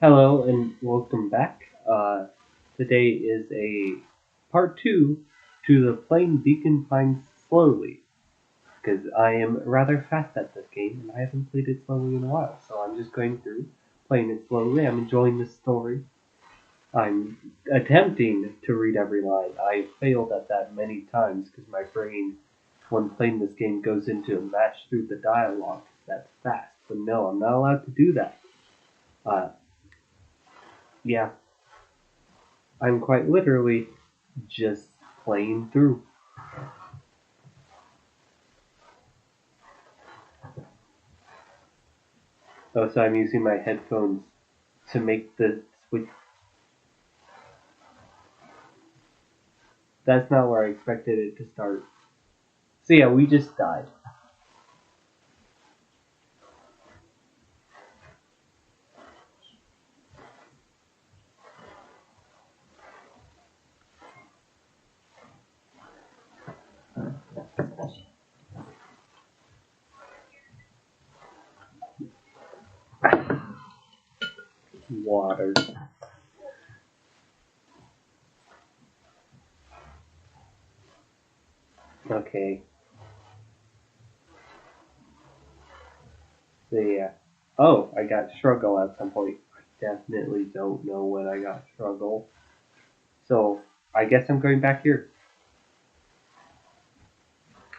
Hello and welcome back. Today is a part two to the playing Beacon Pines slowly, because I am rather fast at this game and I haven't played it slowly in a while. So I'm just going through, playing it slowly. I'm enjoying the story. I'm attempting to read every line. I failed at that many times because my brain, when playing this game, goes into mash through the dialogue. That's fast. But no, I'm not allowed to do that. Uh, yeah, I'm quite literally just playing through. Oh, so I'm using my headphones to make the switch. That's not where I expected it to start. So yeah, we just died. Water. Okay. So yeah. Oh, I got struggle at some point. I definitely don't know when I got struggle. So I guess I'm going back here.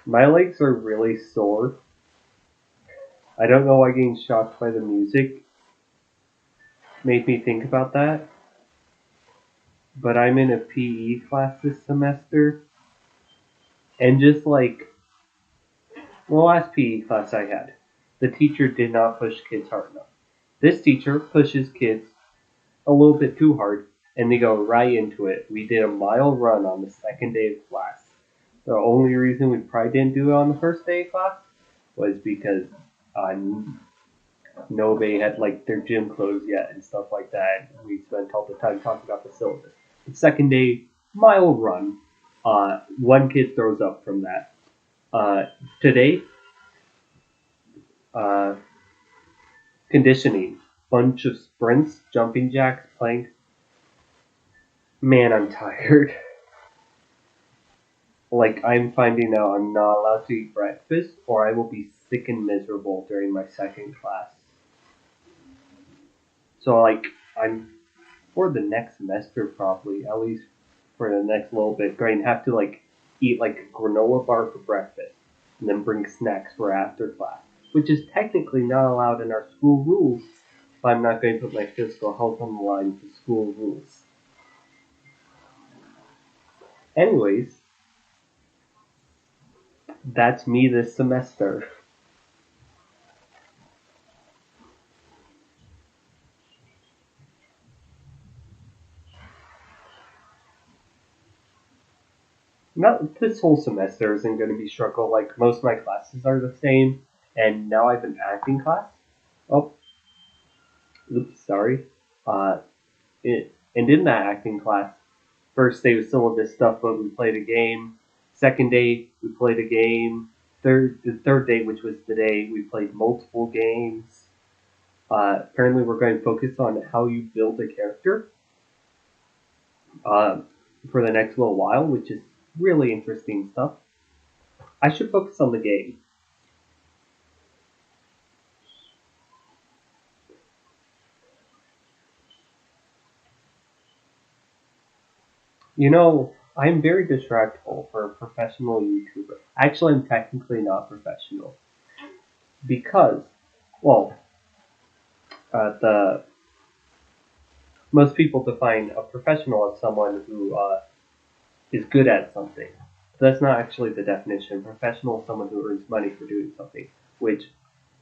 My legs are really sore. I don't know why getting shocked by the music made me think about that. But I'm in a PE class this semester, and just like the last PE class I had, the teacher did not push kids hard enough. This teacher pushes kids a little bit too hard, and they go right into it. We did a mile run on the second day of class. The only reason we probably didn't do it on the first day of class was because uh, nobody had like their gym clothes yet and stuff like that. We spent all the time talking about the syllabus. The second day, mile run. One kid throws up from that. Today, uh, conditioning, bunch of sprints, jumping jacks, planks. Man, I'm tired. Like, I'm finding out I'm not allowed to eat breakfast, or I will be sick and miserable during my second class. So, like, I'm for the next semester, probably, at least for the next little bit, going to have to, like, eat, like, a granola bar for breakfast, and then bring snacks for after class, which is technically not allowed in our school rules, but I'm not going to put my physical health on the line for school rules. Anyways, that's me this semester. Not this whole semester isn't going to be struggle. Like most of my classes are the same, and now I have an acting class. Oh, oops, sorry. Uh, and in that acting class, first day was still this stuff, but we played a game. Second day, we played a game. The third day, which was today, we played multiple games. Apparently, we're going to focus on how you build a character uh, for the next little while, which is really interesting stuff. I should focus on the game. You know, I'm very distractible for a professional YouTuber. Actually, I'm technically not professional because, well, the most people define a professional as someone who is good at something. That's not actually the definition. Professional is someone who earns money for doing something, which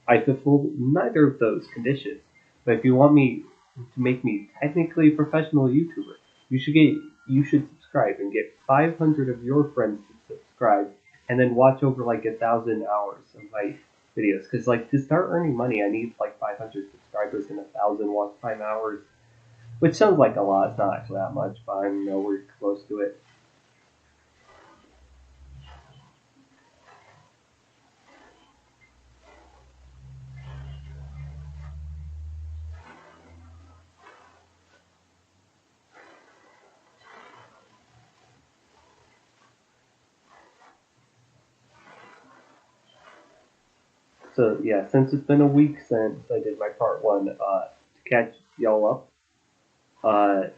I fulfill neither of those conditions. But if you want me to make me technically a professional YouTuber, you should subscribe and get 500 of your friends to subscribe, and then watch over like 1,000 hours of my videos. Because like to start earning money, I need like 500 subscribers and 1,000 watch time hours, which sounds like a lot. It's not actually that much, but I'm nowhere close to it. So yeah, since it's been a week since I did my part one, to catch y'all up,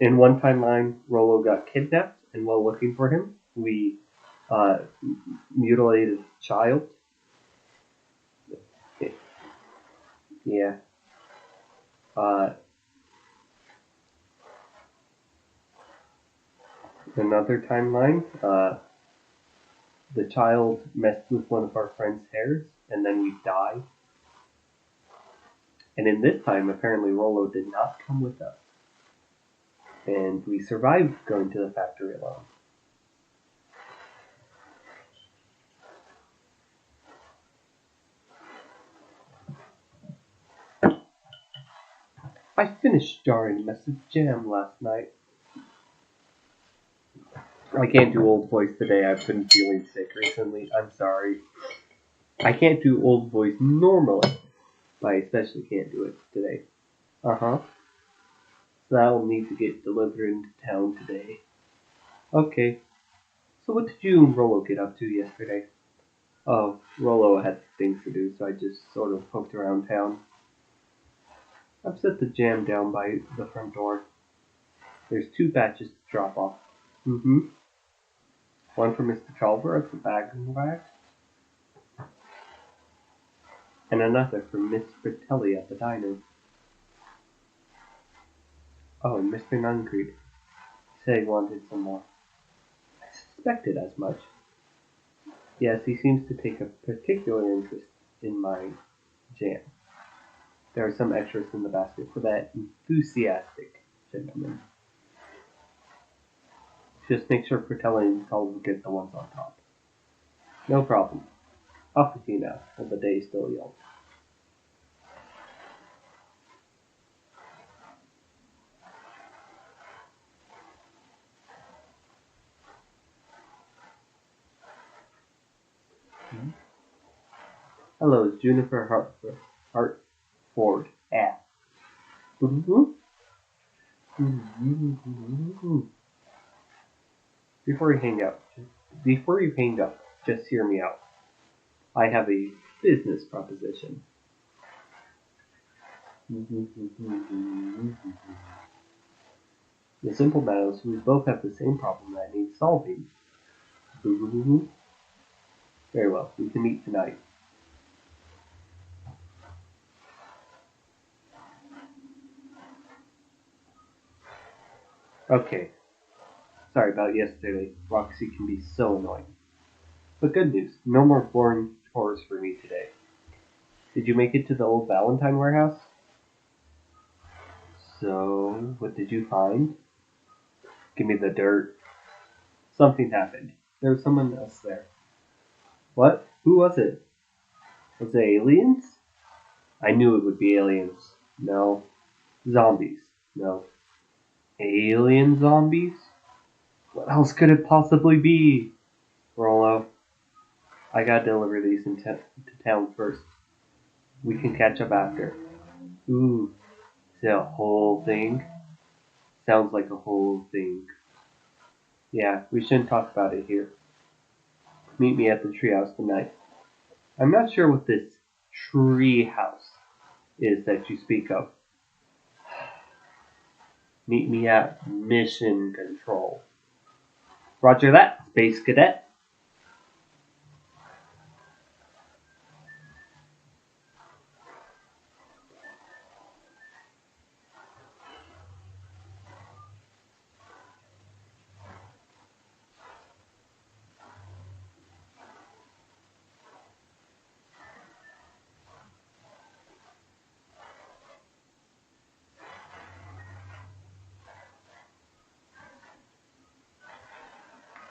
in one timeline, Rolo got kidnapped, and while looking for him, we uh, mutilated a child. Yeah. Uh, Another timeline, the child messed with one of our friend's hairs, and then we died. And in this time, apparently Rolo did not come with us, and we survived going to the factory alone. I finished jarring a mess of jam last night. I can't do old voice today. I've been feeling sick recently. I'm sorry. I can't do old voice normally, but I especially can't do it today. Uh-huh. So that'll need to get delivered into town today. Okay. So what did you and Rolo get up to yesterday? Oh, Rolo had things to do, so I just sort of poked around town. I've set the jam down by the front door. There's 2 batches to drop off. Mm-hmm. One for Mr. Chalver at the bagging wax, and another for Miss Fratelli at the diner. Oh, and Mr. Nuncreed said he wanted some more. I suspected as much. Yes, he seems to take a particular interest in my jam. There are some extras in the basket for that enthusiastic gentleman. Just make sure Fratelli and Chalver get the ones on top. No problem. Off with you now, while the day is still young. Hello, it's Juniper Hartford. Before you hang up, just hear me out. I have a business proposition. The simple matter is we both have the same problem that needs solving. Very well, we can meet tonight. Okay. Sorry about yesterday. Roxy can be so annoying. But good news, no more boring chores for me today. Did you make it to the old Valentine warehouse? So, what did you find? Give me the dirt. Something happened. There was someone else there. What? Who was it? Was it aliens? I knew it would be aliens. No. Zombies. No. Alien zombies? What else could it possibly be? Rollo, I gotta deliver these to town first. We can catch up after. Ooh, is that a whole thing? Sounds like a whole thing. Yeah, we shouldn't talk about it here. Meet me at the treehouse tonight. I'm not sure what this treehouse is that you speak of. Meet me at Mission Control. Roger that, Space Cadet.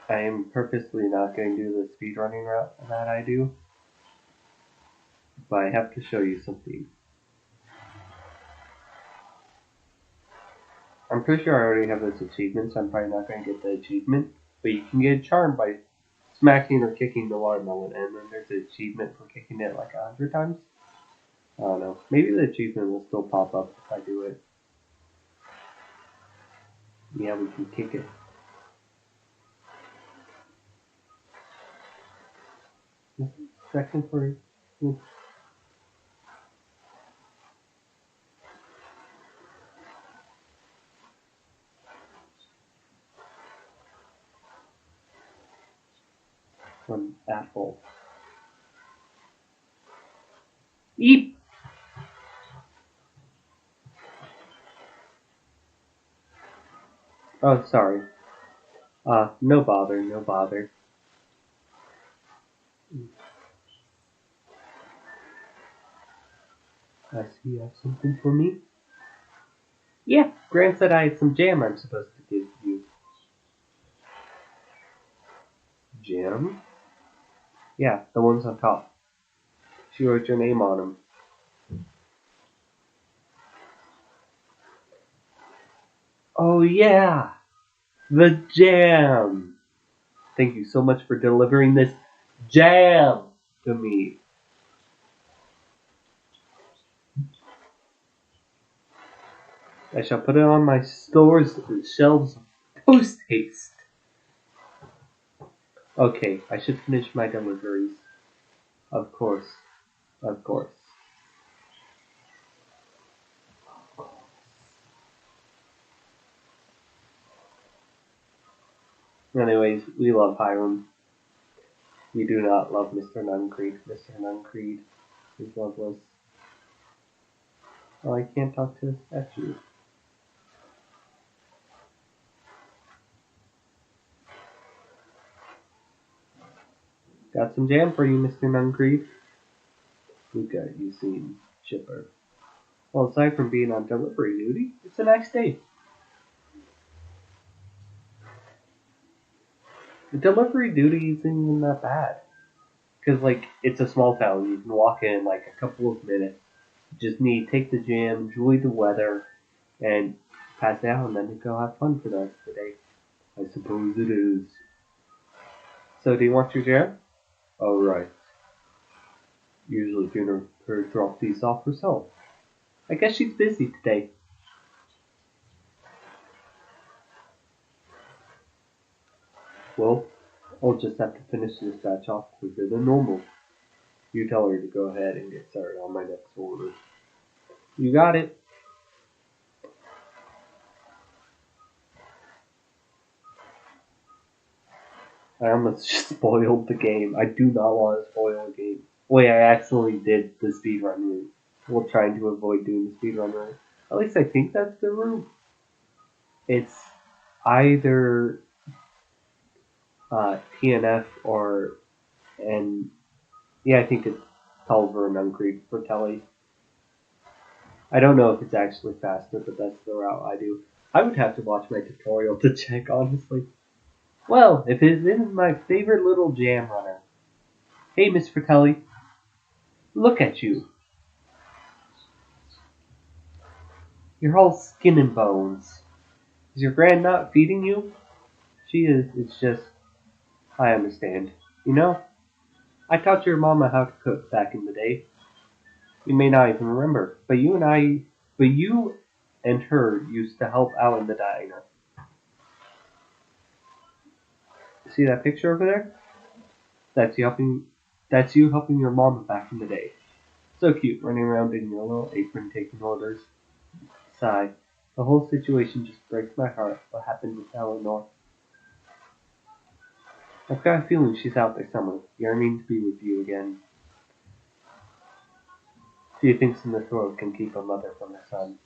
I am purposely not going to do the speedrunning route that I do, but I have to show you something. I'm pretty sure I already have this achievement, so I'm probably not going to get the achievement, but you can get charmed by smacking or kicking the watermelon, and then there's an achievement for kicking it like 100 times. I don't know. Maybe the achievement will still pop up if I do it. Yeah, we can kick it. second for one apple. Eep! Oh, sorry. No bother, no bother. I see you have something for me. Yeah, Gran said I had some jam I'm supposed to give you. Jam? Yeah, the ones on top. She wrote your name on them. Oh yeah, the jam! Thank you so much for delivering this jam to me. I shall put it on my store's shelves post haste. Okay, I should finish my deliveries. Of course. Of course. Anyways, we love Hiram. We do not love Mr. Nuncreed. Mr. Nuncreed is loveless. Oh, I can't talk to the statue. Got some jam for you, Mr. Nuncreed. Luca, you seem chipper. Well, aside from being on delivery duty, it's the next day. The delivery duty isn't even that bad. Because, like, it's a small town. You can walk in, like, a couple of minutes. You just need to take the jam, enjoy the weather, and pass it out, and then go have fun for the rest of the day. I suppose it is. So, do you want your jam? Oh, right. Usually Juniper drop these off herself. I guess she's busy today. Well, I'll just have to finish this batch off quicker than normal. You tell her to go ahead and get started on my next order. You got it. I almost spoiled the game. I do not want to spoil the game. Wait, I accidentally did the speedrun route. We're trying to avoid doing the speedrun route. At least I think that's the route. It's either TNF or and yeah, I think it's Culver and Uncreed for Telly. I don't know if it's actually faster, but that's the route I do. I would have to watch my tutorial to check, honestly. Well, if it isn't my favorite little jam runner. Hey, Miss Fratelli, look at you. You're all skin and bones. Is your grand not feeding you? She is. It's just, I understand. You know, I taught your mama how to cook back in the day. You may not even remember, but you and her used to help out in the diner. See that picture over there? That's you helping. That's you helping your mama back in the day. So cute, running around in your little apron taking orders. Sigh. The whole situation just breaks my heart. What happened with Eleanor? I've got a feeling she's out there somewhere, yearning to be with you again. Few things in this world can keep a mother from her son.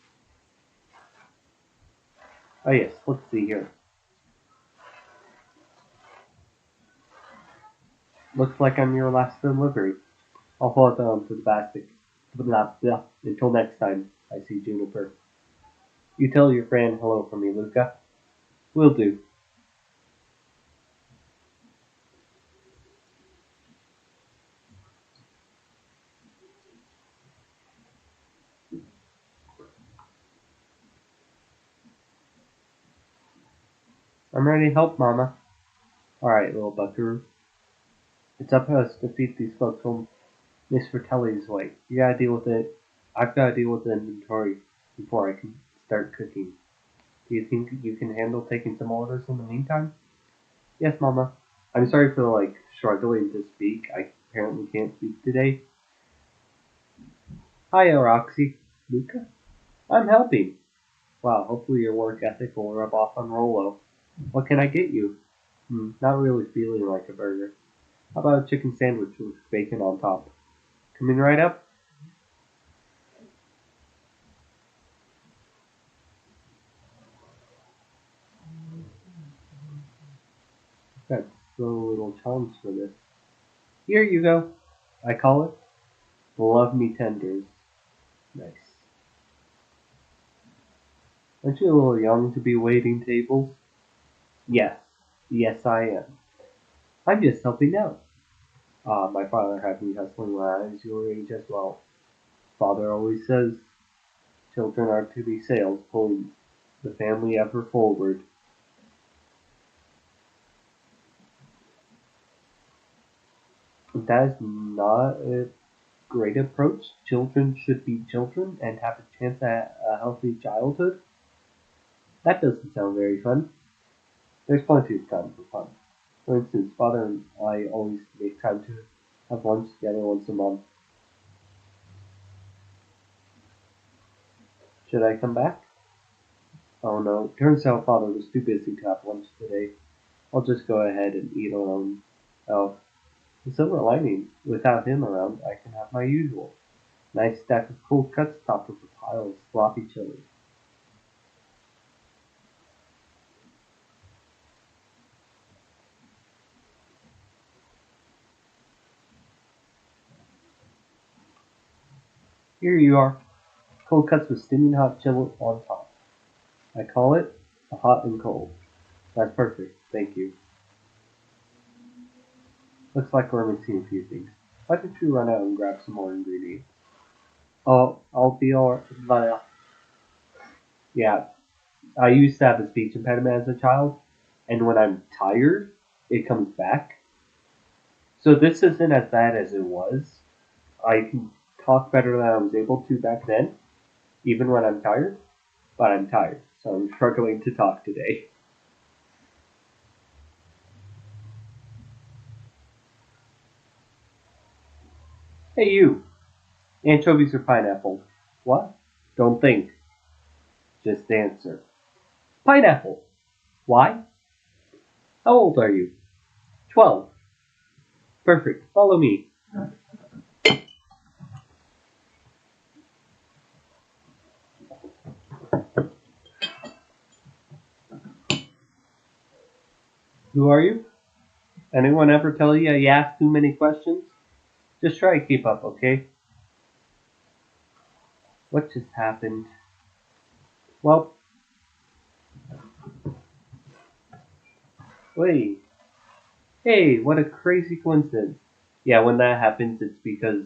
Oh yes, let's see here. Looks like I'm your last delivery. I'll hold on to the basket. Blah, blah. Until next time, I see Juniper. You tell your friend hello for me, Luca. Will do. I'm ready to help, Mama. Alright, little buckaroo. It's up to us to feed these folks from Miss Fratelli's way. You gotta deal with it. I've gotta deal with the inventory before I can start cooking. Do you think you can handle taking some orders in the meantime? Yes, Mama. I'm sorry for, like, struggling to speak. apparently can't speak today. Hi, Roxy. Luca? I'm helping. Wow, hopefully your work ethic will rub off on Rolo. What can I get you? Not really feeling like a burger. How about a chicken sandwich with bacon on top? Coming right up? Got slow little charms for this. Here you go. I call it Love Me Tenders. Nice. Aren't you a little young to be waiting tables? Yes. Yes, I am. I'm just helping out. My father had me hustling when I was your age as well. Father always says children are to be sails pulling the family ever forward. That is not a great approach. Children should be children and have a chance at a healthy childhood. That doesn't sound very fun. There's plenty of time for fun. For instance, father and I always make time to have lunch together once a month. Should I come back? Oh no, turns out father was too busy to have lunch today. I'll just go ahead and eat alone. Oh, the silver lining, without him around, I can have my usual. Nice stack of cold cuts topped with a pile of sloppy chili. Here you are, cold cuts with steaming hot chili on top. I call it a hot and cold. That's perfect, thank you. Looks like we're missing a few things. Why don't you run out and grab some more ingredients? Oh, I'll be alright. Yeah, I used to have a speech impediment as a child, and when I'm tired, it comes back. So this isn't as bad as it was. I can talk better than I was able to back then, even when I'm tired, but I'm tired, so I'm struggling to talk today. Hey you, anchovies or pineapple? What? Don't think, just answer. Pineapple. Why? How old are you? 12. Perfect, follow me. Who are you? Anyone ever tell you ask too many questions? Just try to keep up, okay? What just happened? Well, wait. Hey, what a crazy coincidence. Yeah, when that happens, it's because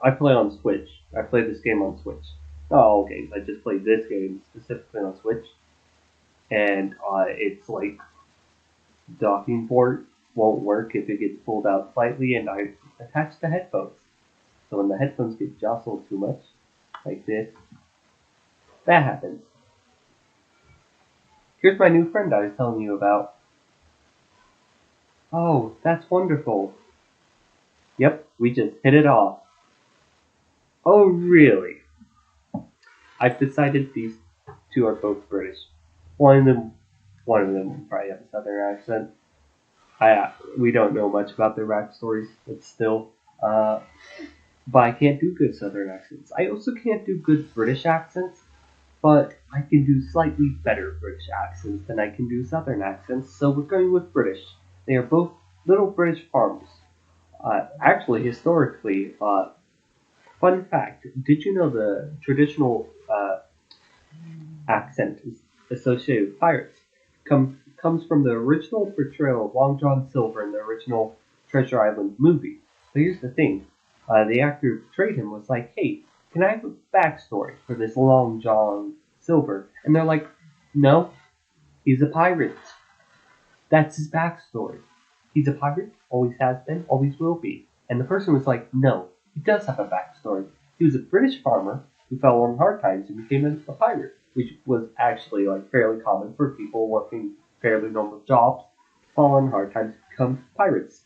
I play on Switch. I play this game on Switch. Not all games. I just play this game specifically on Switch, and it's like docking port won't work if it gets pulled out slightly, and I attach the headphones. So when the headphones get jostled too much, like this, that happens. Here's my new friend I was telling you about. Oh, that's wonderful. Yep, we just hit it off. Oh, really? I've decided these two are both British. One of them, one of them will probably have a southern accent. We don't know much about their backstories, but still, uh, but I can't do good southern accents. I also can't do good British accents, but I can do slightly better British accents than I can do southern accents. So we're going with British. They are both little British farmers. Actually, historically, fun fact: did you know the traditional accent is associated with pirates comes from the original portrayal of Long John Silver in the original Treasure Island movie. So here's the thing: the actor who portrayed him was like, "Hey, can I have a backstory for this Long John Silver?" And they're like, "No, he's a pirate. That's his backstory. He's a pirate, always has been, always will be." And the person was like, "No, he does have a backstory. He was a British farmer who fell on hard times and became a pirate," which was actually like fairly common for people working fairly normal jobs to fall on hard times to become pirates.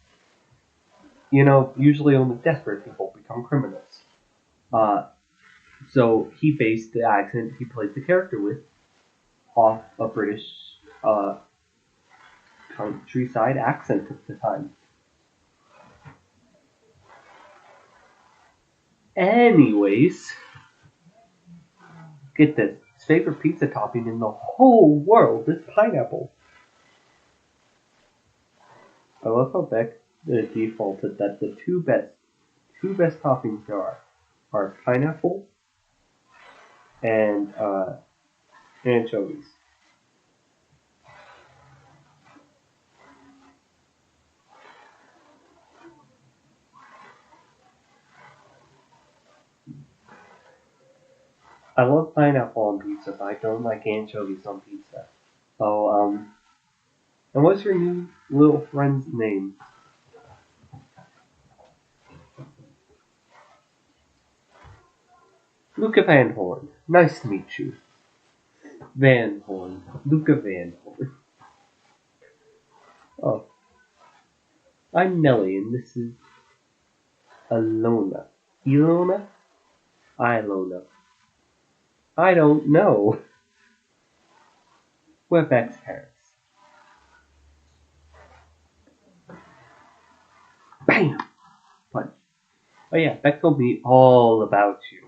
usually only desperate people become criminals. Uh, so he based the accent he played the character with off a British uh, countryside accent at the time. Anyways, get this. His favorite pizza topping in the whole world is pineapple. I love how Beck defaulted that the two best toppings there are pineapple and anchovies. I love pineapple on pizza, but I don't like anchovies on pizza. So, and what's your new little friend's name? Luca Van Horn. Nice to meet you. Van Horn. Luca Van Horn. Oh, I'm Nelly, and this is Alona. Ilona? Ilona. I don't know. We're Beck's parents. Bam! Punch. Oh yeah, Beck told me all about you.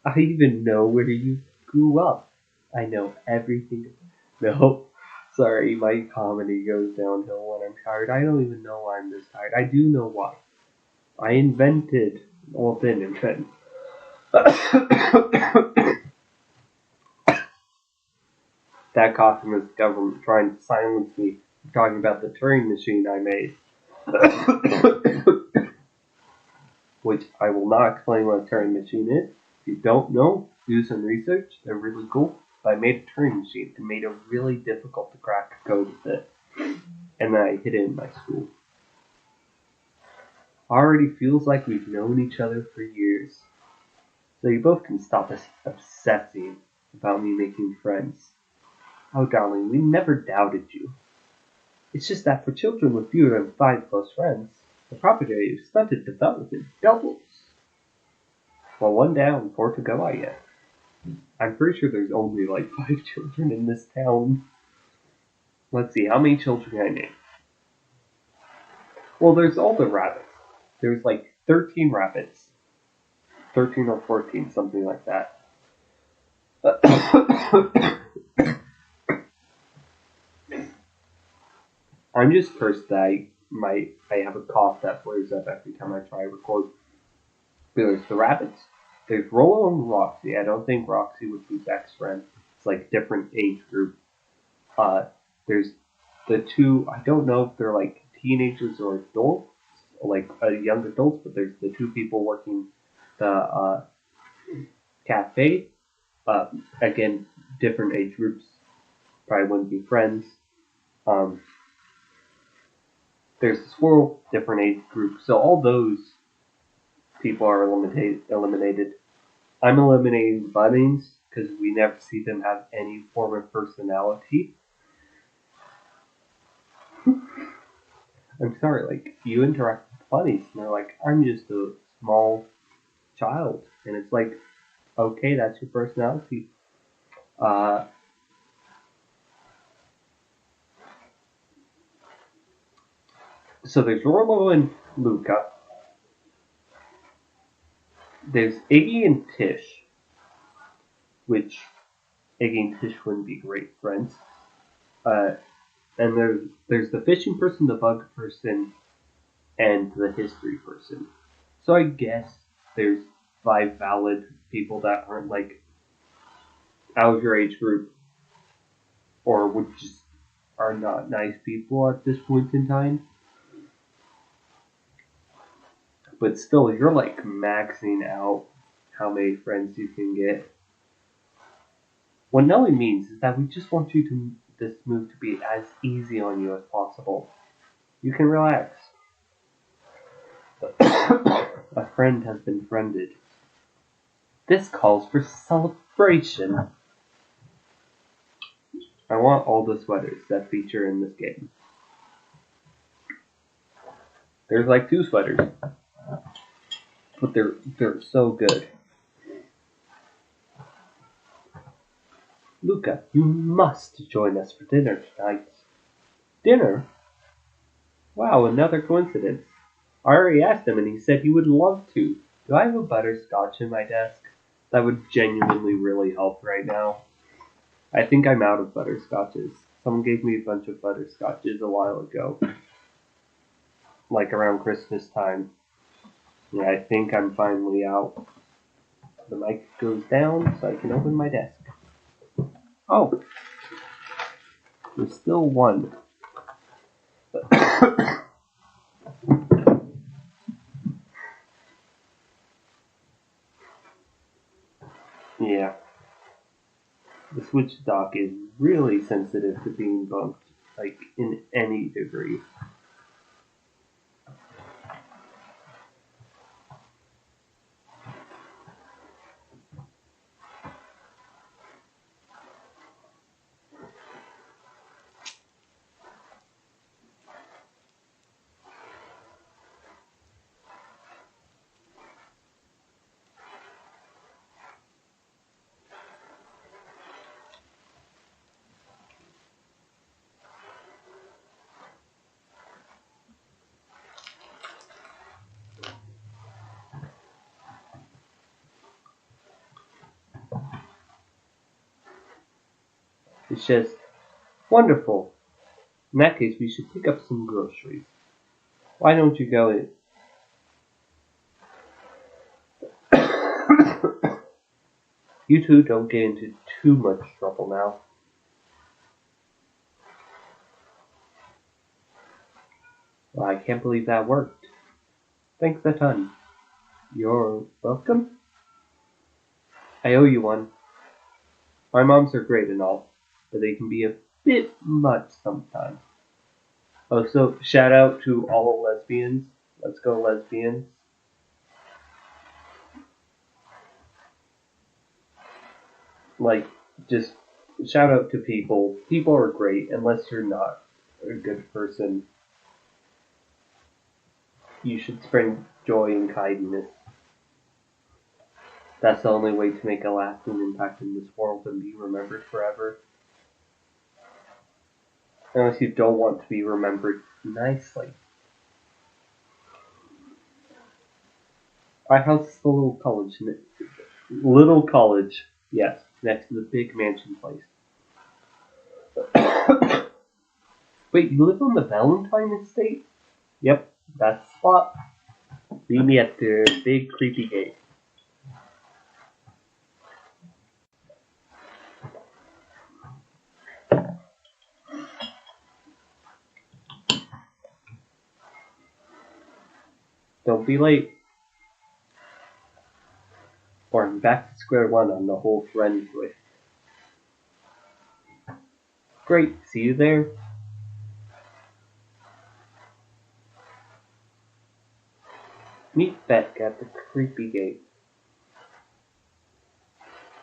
I even know where you grew up. I know everything. No, sorry, my comedy goes downhill when I'm tired. I don't even know why I'm this tired. I do know why. I invented, well, didn't invent. That coughing was the government trying to silence me from talking about the Turing machine I made. Which I will not explain what a Turing machine is. If you don't know, do some research. They're really cool. But I made a Turing machine and made it really difficult to crack code with it. And then I hid it in my school. Already feels like we've known each other for years. So you both can stop obsessing about me making friends. Oh, darling, we never doubted you. It's just that for children with fewer than 5 close friends, the probability of stunted development doubles. Well, 1 down, 4 to go, I guess. I'm pretty sure there's only like 5 children in this town. Let's see, how many children can I name? Well, there's all the rabbits. There's like 13 rabbits. 13 or 14, something like that. I'm just cursed that I have a cough that flares up every time I try to record. There's the rabbits. There's Rollo and Roxy. I don't think Roxy would be Beck's friend. It's like different age group. There's the two. I don't know if they're like teenagers or adults, or like young adults. But there's the two people working the cafe. Again, different age groups. Probably wouldn't be friends. There's the squirrel, different age group. So all those people are eliminated. I'm eliminating the bunnies because we never see them have any form of personality. I'm sorry, like, you interact with bunnies and they're like, I'm just a small child. And it's like, okay, that's your personality. So there's Rollo and Luca. There's Iggy and Tish, which Iggy and Tish wouldn't be great friends. And there's the fishing person, the bug person, and the history person. So I guess there's 5 valid people that aren't like out of your age group, or would just are not nice people at this point in time. But still, you're like maxing out how many friends you can get. What Nelly means is that we just want you to this move to be as easy on you as possible. You can relax. A friend has been friended. This calls for celebration. I want all the sweaters that feature in this game. There's like 2 sweaters, but they're so good. Luca, you must join us for dinner tonight. Dinner? Wow, another coincidence. I already asked him and he said he would love to. Do I have a butterscotch in my desk? That would genuinely really help right now. I think I'm out of butterscotches. Someone gave me a bunch of butterscotches a while ago. Like around Christmas time. Yeah, I think I'm finally out. The mic goes down so I can open my desk. Oh, there's still one. Yeah. The switch dock is really sensitive to being bumped, like in any degree. It's just wonderful. In that case, we should pick up some groceries. Why don't you go in? You two don't get into too much trouble now. Well, I can't believe that worked. Thanks a ton. You're welcome? I owe you one. My moms are great and all, but they can be a bit much sometimes. Also, shout out to all lesbians. Let's go lesbians. Like, just shout out to people. People are great unless you're not a good person. You should spread joy and kindness. That's the only way to make a lasting impact in this world and be remembered forever. Unless you don't want to be remembered nicely. Our house is a little college. Little college, yes, next to the big mansion place. Wait, you live on the Valentine estate? Yep, that's the spot. Meet me at the big creepy gate. Don't be late. Or I'm back to square one on the whole friend list. Great, see you there. Meet Beck at the creepy gate.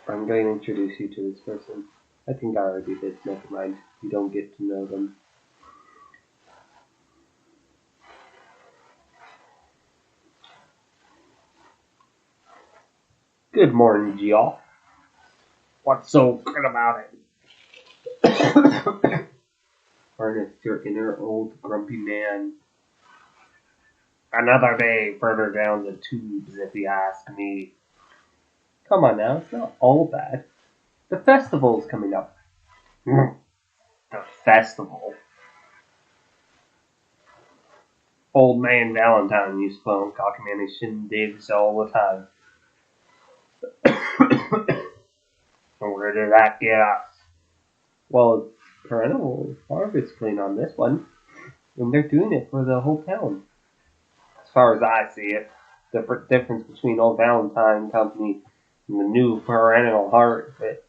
I'm going to introduce you to this person. I think I already did, never mind. You don't get to know them. Good morning, y'all. What's so good about it? Ernest, your inner old grumpy man. Another day further down the tubes, if you ask me. Come on now, it's not all bad. The festival's coming up. The festival. Old man Valentine used to phone cockamamie shindigs all the time. Where did that get us? Well, Perennial Harvest Clean on this one, and they're doing it for the whole town. As far as I see it, the difference between Old Valentine Company and the new Perennial Harvest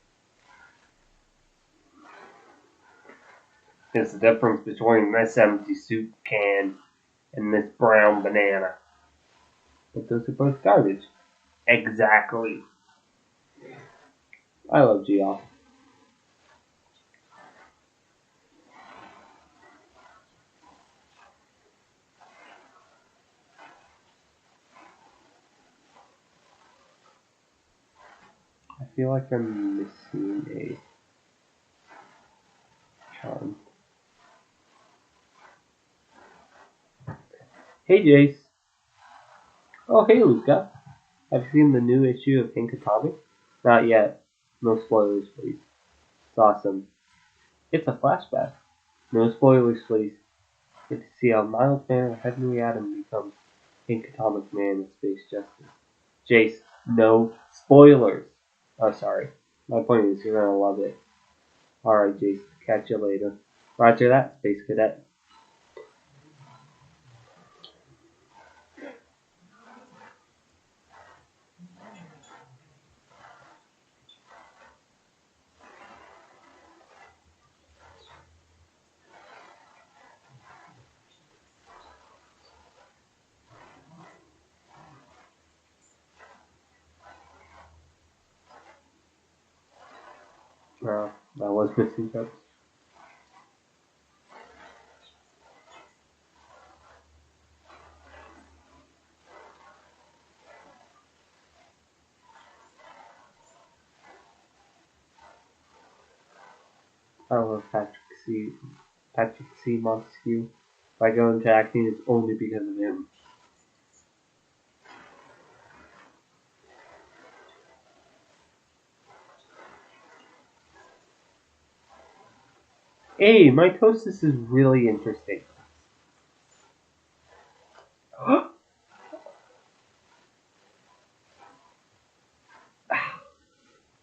is the difference between this empty soup can and this brown banana. But those are both garbage. Exactly. I love Geoff. I feel like I'm missing a charm. Hey Jace. Oh hey Luca. Have you seen the new issue of Pink Atomic? Not yet. No spoilers please. It's awesome. It's a flashback. No spoilers please. Get to see how mild-mannered Henry Adam becomes Pink Atomic Man in Space Justice. Jace, no spoilers. Oh sorry. My point is you're gonna love it. Alright Jace, catch you later. Roger that, Space Cadet. I was missing jokes. I love Patrick C. Montesquieu. If I go into acting, it's only because of him. Hey, mitosis is really interesting.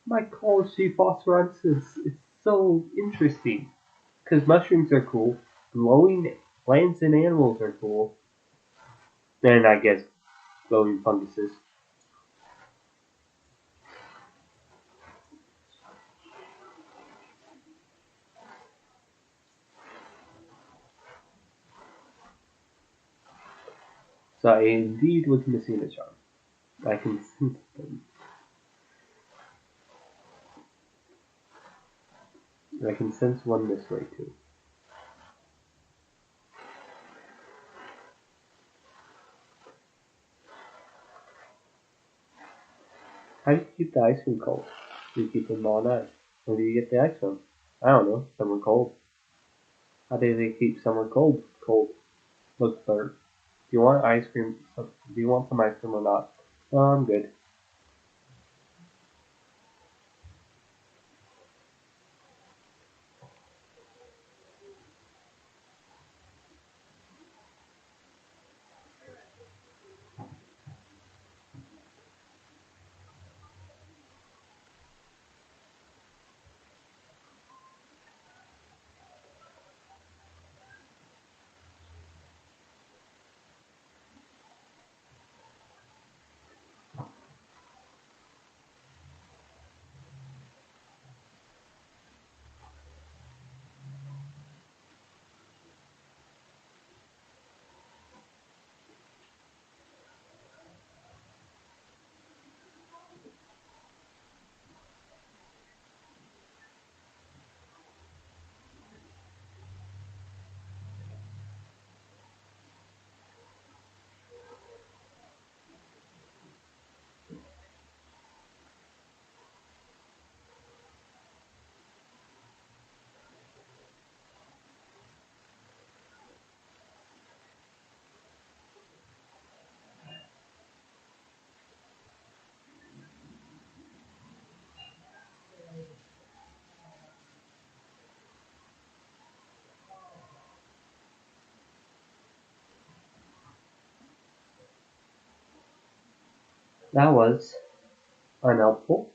Mycology phosphorensis is so interesting. Because mushrooms are cool, glowing plants and animals are cool, and I guess glowing funguses. So I indeed was missing a charm. I can sense them. I can sense one this way too. How do you keep the ice cream cold? Do you keep them all night? Where do you get the ice from? I don't know. Somewhere cold. How do they keep somewhere cold? Cold. Look, Bert. Do you want ice cream? Do you want some ice cream or not? Oh, I'm good. That was unhelpful.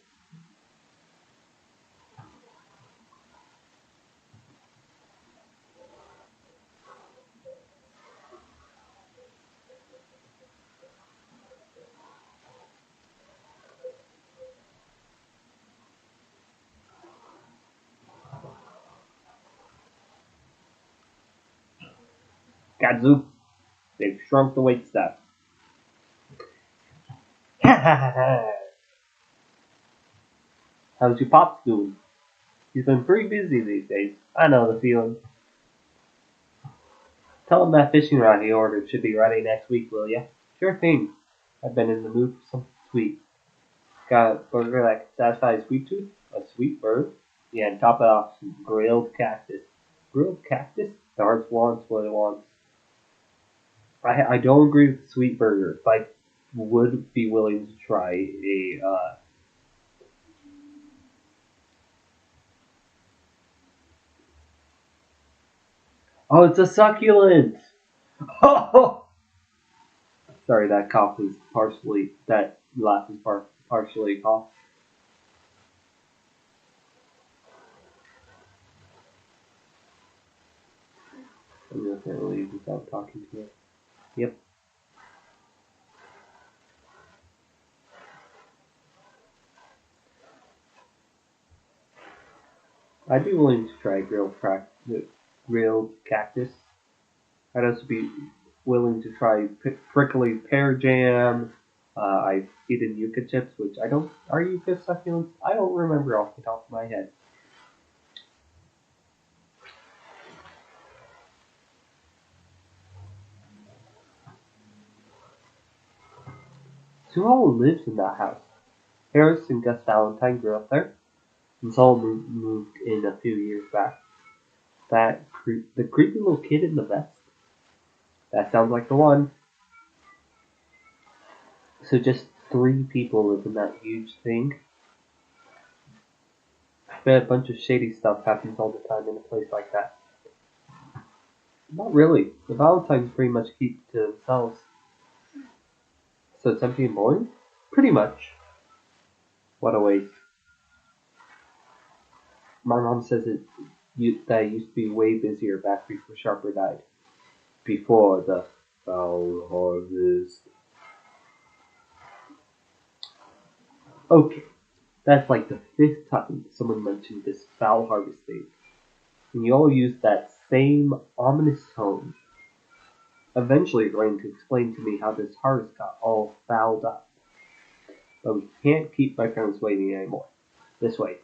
Gadzooks. They've shrunk the wait staff. How's your pops doing? He's been pretty busy these days. I know the feeling. Tell him that fishing rod he ordered should be ready next week, will ya? Sure thing. I've been in the mood for something sweet. Got a burger that can satisfy a sweet tooth, a sweet bird, yeah, and top it off some grilled cactus. Grilled cactus? The heart wants what it wants. I don't agree with the sweet burger, but I would be willing to try a. Oh, it's a succulent! Oh! Sorry, that cough is partially. That laugh is partially a cough. I'm just gonna leave without talking to you. Yep. I'd be willing to try grilled cactus. I'd also be willing to try prickly pear jam. I've eaten yucca chips, which I don't. Are yucca succulents? I don't remember off the top of my head. So who all lives in that house? Harris and Gus Valentine grew up there, and Saul moved in a few years back. The creepy little kid in the vest. That sounds like the one. So just 3 people live in that huge thing. I bet a bunch of shady stuff happens all the time in a place like that. Not really. The Valentines pretty much keep to themselves. So it's empty and boring? Pretty much. What a waste. My mom says that it used to be way busier back before Sharper died. Before the foul harvest. Okay, that's like the 5th time someone mentioned this foul harvest thing. And you all use that same ominous tone. Eventually you're going to explain to me how this harvest got all fouled up. But we can't keep my parents waiting anymore. This way.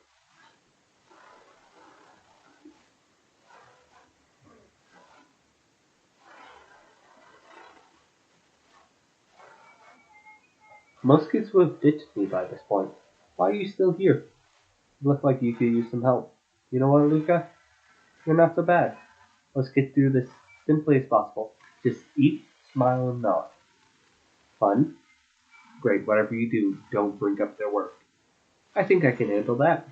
Most kids would have ditched me by this point. Why are you still here? You look like you could use some help. You know what, Luca? You're not so bad. Let's get through this simply as possible. Just eat, smile, and nod. Fun? Great, whatever you do, don't bring up their work. I think I can handle that.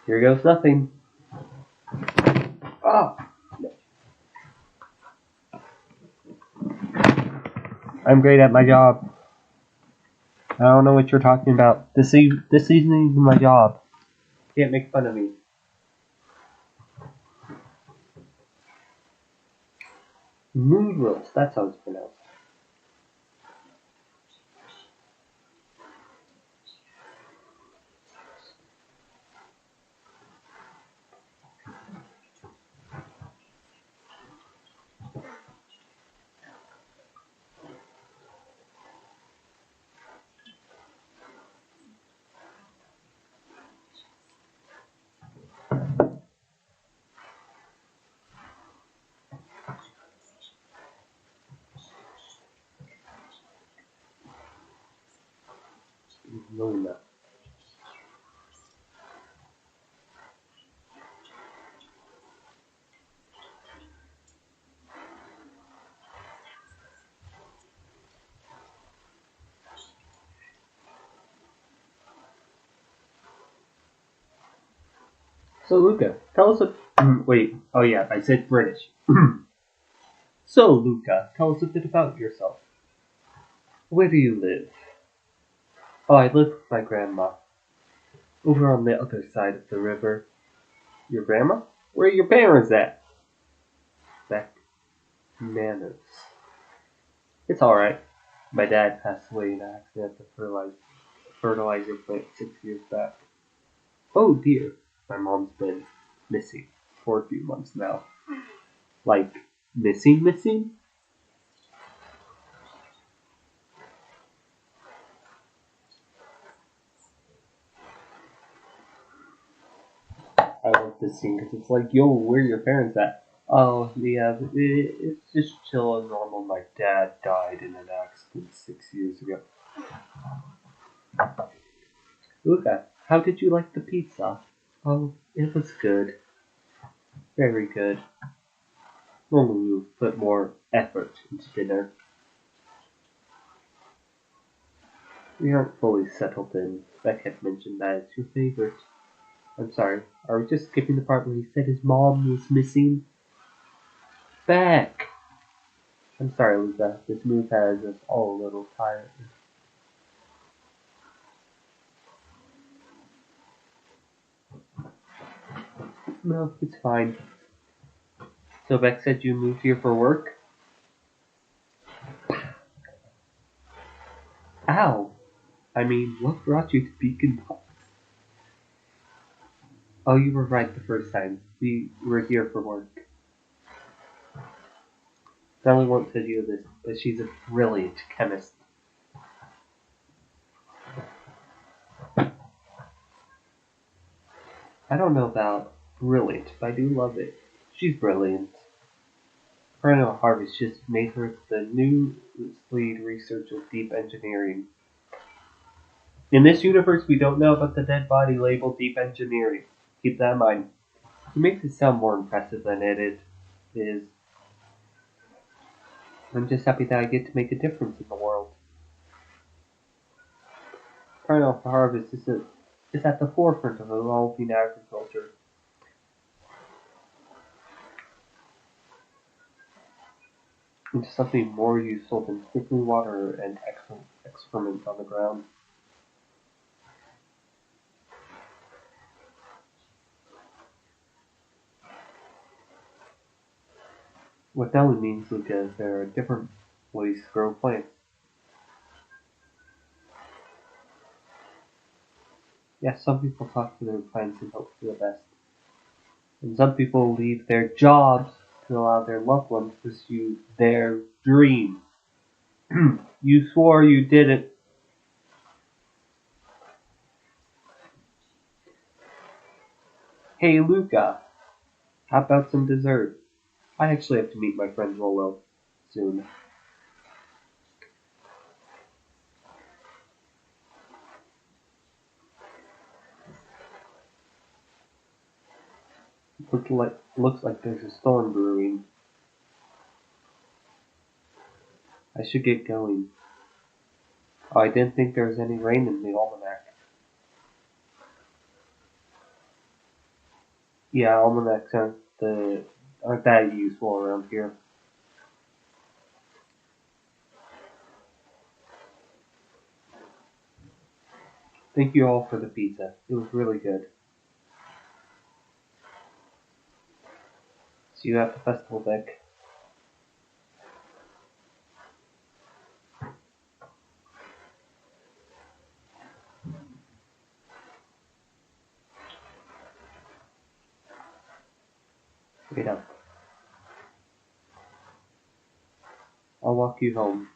Here goes nothing. Oh! I'm great at my job. I don't know what you're talking about. This isn't even my job. Can't make fun of me. Mood roast, that's how it's pronounced. Luna. So Luca, tell us a wait. Oh yeah, I said British. So Luca, tell us a bit about yourself. Where do you live? Oh, I live with my grandma. Over on the other side of the river. Your grandma? Where are your parents at? Back manners. It's alright. My dad passed away in an accident at the fertilizer plant 6 years back. Oh dear. My mom's been missing for a few months now. Like, missing? I love this scene because it's like, yo, where are your parents at? Oh, yeah, it's just chill and normal. My dad died in an accident 6 years ago. Luca, how did you like the pizza? Oh, it was good. Very good. Normally we put more effort into dinner. We aren't fully settled in. Beck had mentioned that it's your favorite. I'm sorry, are we just skipping the part where he said his mom was missing? Beck! I'm sorry, Luca. This move has us all a little tired. No, it's fine. So Beck said you moved here for work? Ow! I mean, what brought you to Beacon Park? Oh, you were right the first time. We were here for work. Sally won't tell you this, but she's a brilliant chemist. I don't know about brilliant, but I do love it. She's brilliant. Colonel Harvey's just made her the new lead researcher of deep engineering. In this universe, we don't know about the dead body labeled deep engineering. Keep that in mind. He makes it sound more impressive than it is. I'm just happy that I get to make a difference in the world. Colonel Harvest is at the forefront of evolving agriculture. Into something more useful than strictly water and excrement on the ground. What that only means, Luca, is there are different ways to grow plants. Yes, some people talk to their plants and hope for the best. And some people leave their jobs to allow their loved ones to pursue their dreams. You swore you didn't. Hey, Luca, how about some dessert? I actually have to meet my friend Rolo soon. Looks like there's a storm brewing. I should get going. Oh, I didn't think there was any rain in the almanac. Yeah, almanacs aren't that useful around here. Thank you all for the pizza. It was really good. See you at the festival, Vic. Wait up. I'll walk you home.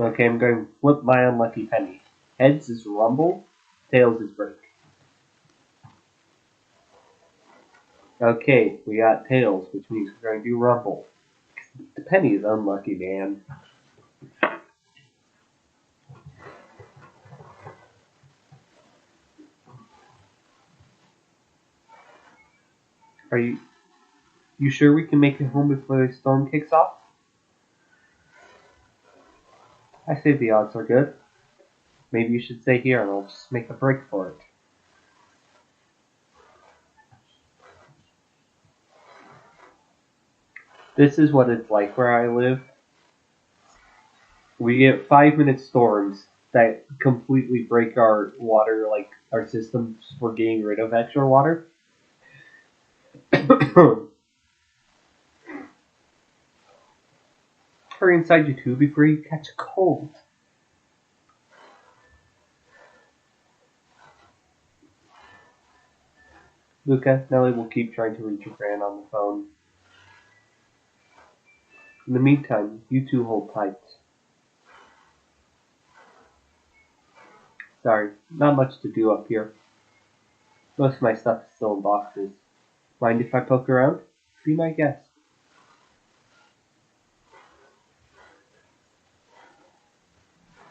Okay, I'm going to flip my unlucky penny. Heads is rumble, tails is break. Okay, we got tails, which means we're going to do rumble. The penny is unlucky, man. Are you sure we can make it home before the storm kicks off? I say the odds are good. Maybe you should stay here and I'll just make a break for it. This is what it's like where I live. We get 5-minute storms that completely break our water, like our systems for getting rid of extra water. Hurry inside you too before you catch a cold. Luca, Nellie will keep trying to reach your gran on the phone. In the meantime, you two hold tight. Sorry, not much to do up here. Most of my stuff is still in boxes. Mind if I poke around? Be my guest.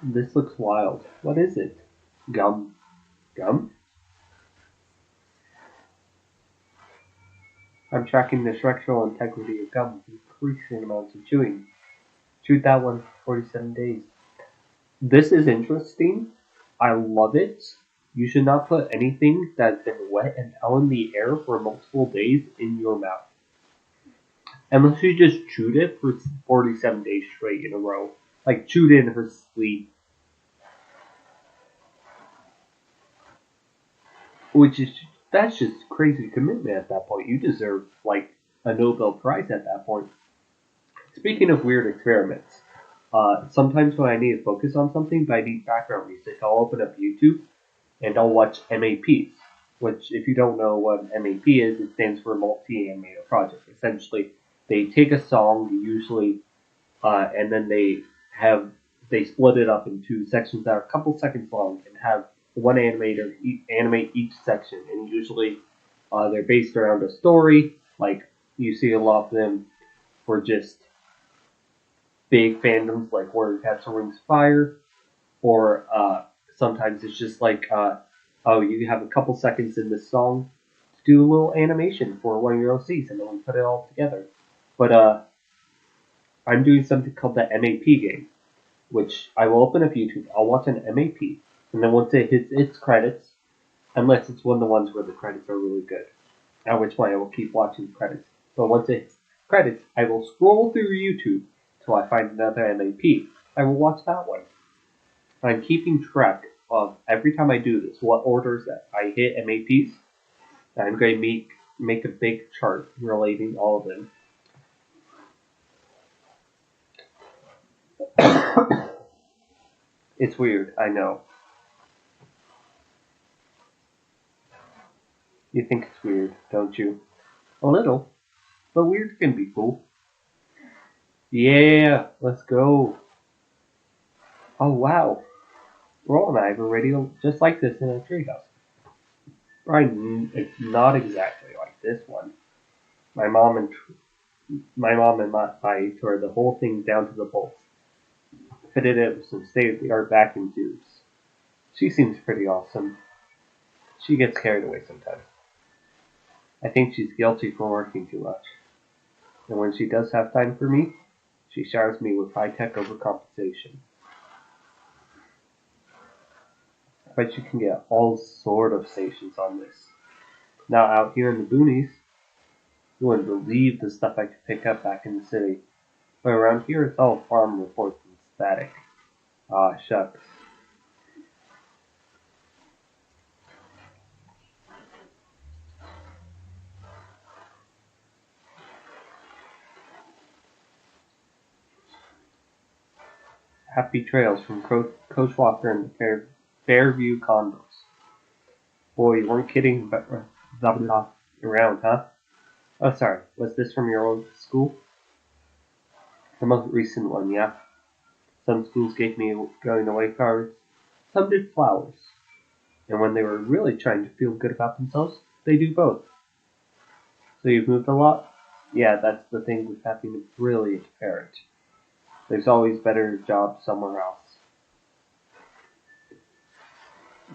This looks wild. What is it? Gum. Gum? I'm tracking the structural integrity of gum with increasing amounts of chewing. Chewed that one for 47 days. This is interesting. I love it. You should not put anything that's been wet and out in the air for multiple days in your mouth. Unless you just chewed it for 47 days straight in a row. Like chewed it in her sleep. Which is, that's just crazy commitment at that point. You deserve, like, a Nobel Prize at that point. Speaking of weird experiments, sometimes when I need to focus on something but I need background music, I'll open up YouTube and I'll watch MAPs, which, if you don't know what MAP is, it stands for Multi-Animated Project. Essentially, they take a song, usually, and then they split it up into sections that are a couple seconds long and have one animator animate each section. And usually, they're based around a story. Like you see a lot of them for just big fandoms, like Where Castle Rings Fire, or sometimes it's just like, oh, you have a couple seconds in this song to do a little animation for one of your OCs, and then we put it all together. But I'm doing something called the MAP game, which I will open up YouTube, I'll watch an MAP, and then once it hits its credits, unless it's one of the ones where the credits are really good, at which point I will keep watching the credits. But once it hits credits, I will scroll through YouTube till I find another MAP. I will watch that one. I'm keeping track of, every time I do this, what orders that I hit MAPs. I'm going to make a big chart relating all of them. It's weird, I know. You think it's weird, don't you? A little, but weird can be cool. Yeah, let's go. Oh wow, Roll and I have a radio just like this in a treehouse. Right, it's not exactly like this one. My mom and I tore the whole thing down to the bolts, fitted it with some state-of-the-art vacuum tubes. She seems pretty awesome. She gets carried away sometimes. I think she's guilty for working too much. And when she does have time for me, she showers me with high-tech overcompensation. I bet you can get all sort of stations on this. Now out here in the boonies, you wouldn't believe the stuff I could pick up back in the city. But around here, it's all farm reports and static. Ah, shucks. Happy trails from Coach Walker and the Fairview condos. Boy, you weren't kidding about around, huh? Oh, sorry. Was this from your old school? The most recent one, yeah. Some schools gave me going away cards. Some did flowers. And when they were really trying to feel good about themselves, they do both. So you've moved a lot? Yeah, that's the thing with having a brilliant parent. There's always better jobs somewhere else.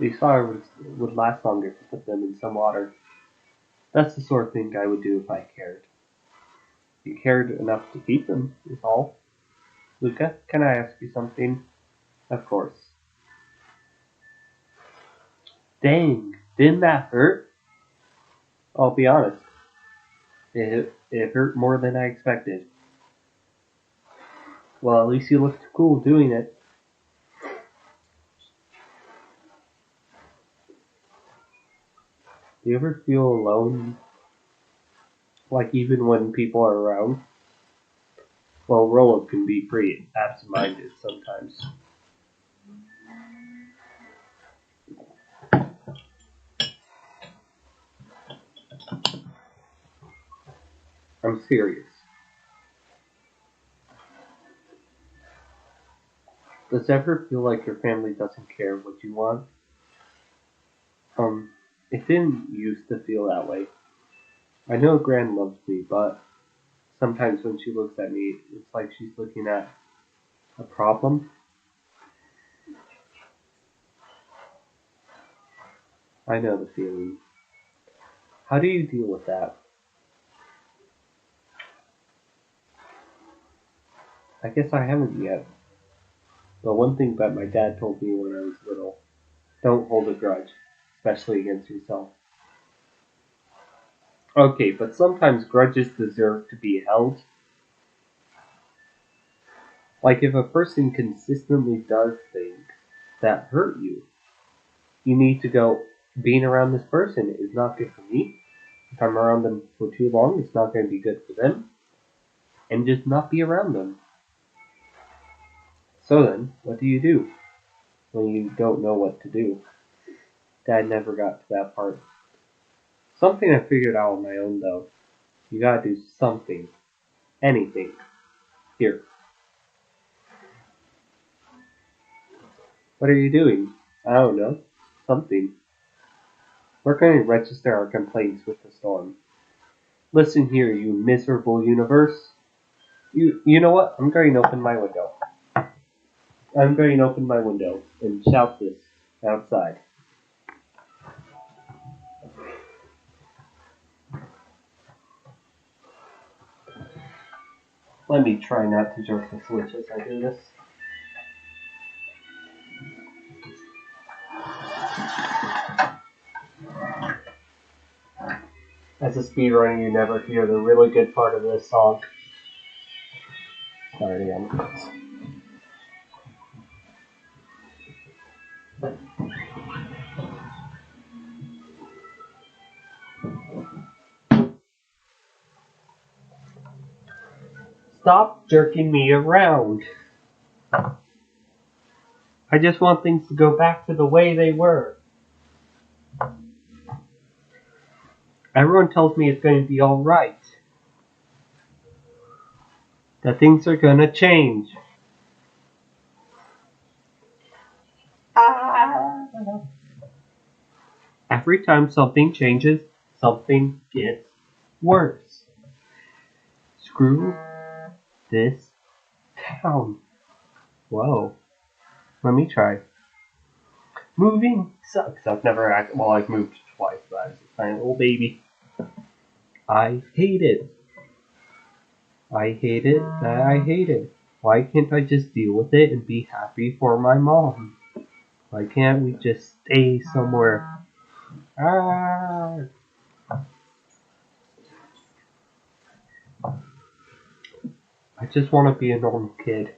These flowers would last longer if you put them in some water. That's the sort of thing I would do if I cared. You cared enough to keep them, is all. Luca, can I ask you something? Of course. Dang, didn't that hurt? I'll be honest. It hurt more than I expected. Well, at least you looked cool doing it. Do you ever feel alone? Like even when people are around? Well, Rolo can be pretty absent-minded sometimes. I'm serious. Does it ever feel like your family doesn't care what you want? It didn't used to feel that way. I know Gran loves me, but sometimes when she looks at me, it's like she's looking at a problem. I know the feeling. How do you deal with that? I guess I haven't yet. But one thing that my dad told me when I was little, don't hold a grudge, especially against yourself. Okay, but sometimes grudges deserve to be held. Like if a person consistently does things that hurt you, you need to go, being around this person is not good for me. If I'm around them for too long, it's not going to be good for them. And just not be around them. So then, what do you do when you don't know what to do? Dad never got to that part. Something I figured out on my own though. You gotta do something. Anything. Here. What are you doing? I don't know. Something. We're going to register our complaints with the storm. Listen here, you miserable universe. You know what? I'm going to open my window. I'm going to open my window and shout this outside. Let me try not to jerk the switch as I do this. As a speedrunner, you never hear the really good part of this song. Sorry, Stop jerking me around. I just want things to go back to the way they were. Everyone tells me it's going to be alright. That things are going to change. Every time something changes, something gets worse. Screw this town. Whoa. Let me try. Moving sucks. I've never I've moved twice, but I was a tiny little baby. I hate it. I hate it. I hate it. Why can't I just deal with it and be happy for my mom? Why can't we just stay somewhere? Ah. I just want to be a normal kid.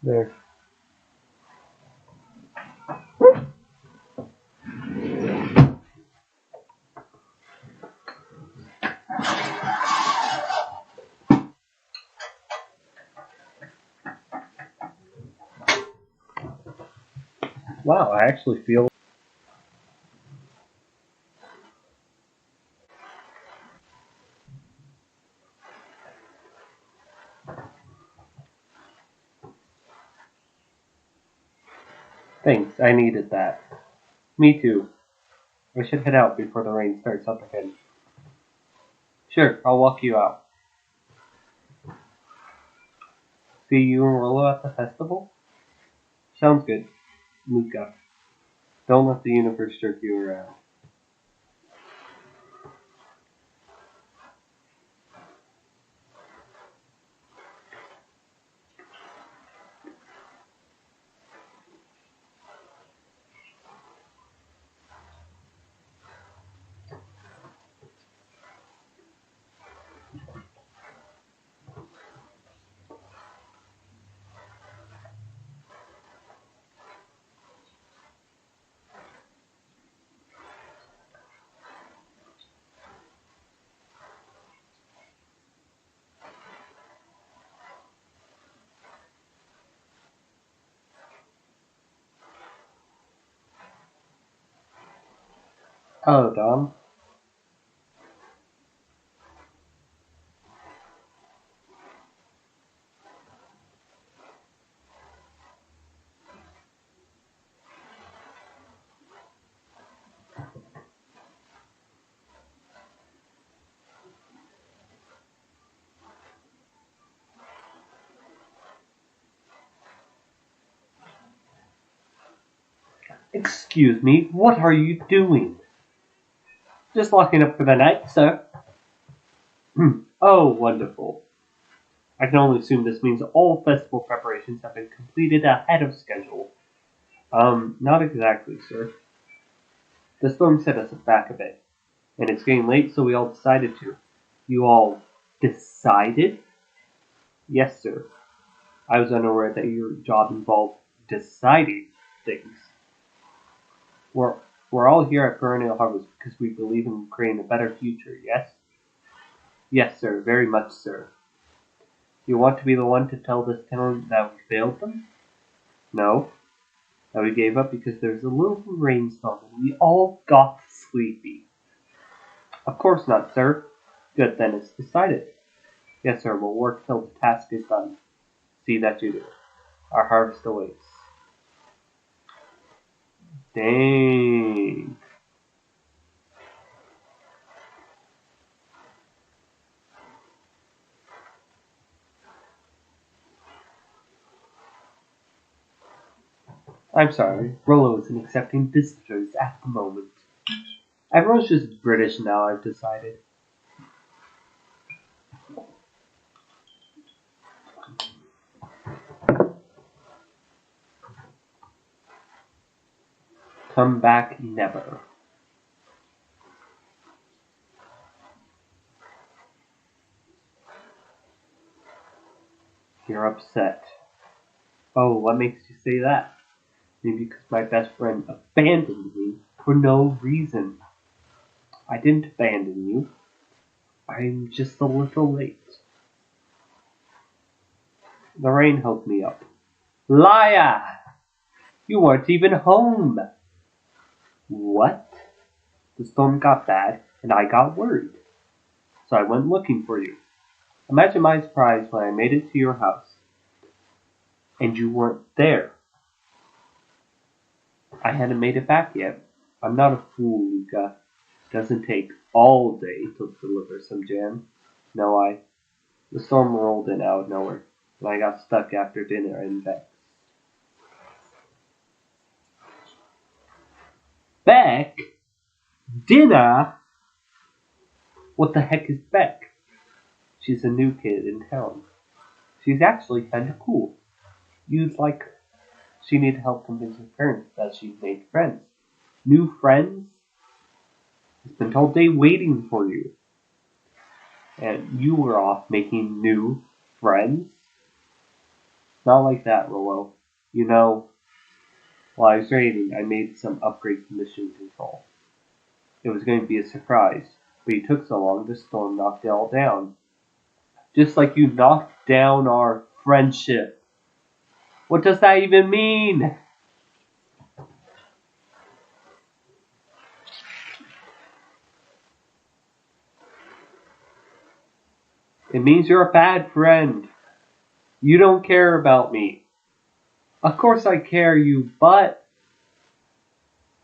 There. Wow, I actually feel. Thanks, I needed that. Me too. We should head out before the rain starts up again. Sure, I'll walk you out. See you and Rollo at the festival? Sounds good. Luca. Don't let the universe jerk you around. Oh, Dom. Excuse me, what are you doing? Just locking up for the night, sir. Oh, wonderful. I can only assume this means all festival preparations have been completed ahead of schedule. Not exactly, sir. The storm set us back a bit, and it's getting late, so we all decided to. You all decided? Yes, sir. I was unaware that your job involved deciding things. We're, we're all here at Perennial Harvest because we believe in creating a better future, yes? Yes, sir, very much, sir. You want to be the one to tell this town that we failed them? No, that we gave up because there was a little rainstorm and we all got sleepy. Of course not, sir. Good, then it's decided. Yes, sir, we'll work till the task is done. See that you do. Our harvest awaits. Dang. I'm sorry, Rollo isn't accepting visitors at the moment. Everyone's just British now, I've decided. Come back never. You're upset. Oh, what makes you say that? Maybe because my best friend abandoned me for no reason. I didn't abandon you. I'm just a little late. The rain helped me up. Liar! You weren't even home! What? The storm got bad, and I got worried. So I went looking for you. Imagine my surprise when I made it to your house, and you weren't there. I hadn't made it back yet. I'm not a fool, Luca. Doesn't take all day to deliver some jam. No, the storm rolled in out of nowhere, and I got stuck after dinner in Beck. Beck? Dinner? What the heck is Beck? She's a new kid in town. She's actually kinda cool. You'd like her. She needed help convince her parents that she'd made friends. New friends? She spent all day waiting for you. And you were off making new friends? Not like that, Rollo. You know, while I was waiting, I made some upgrade to mission control. It was going to be a surprise, but you took so long, the storm knocked it all down. Just like you knocked down our friendship. What does that even mean? It means you're a bad friend. You don't care about me. Of course I care you, but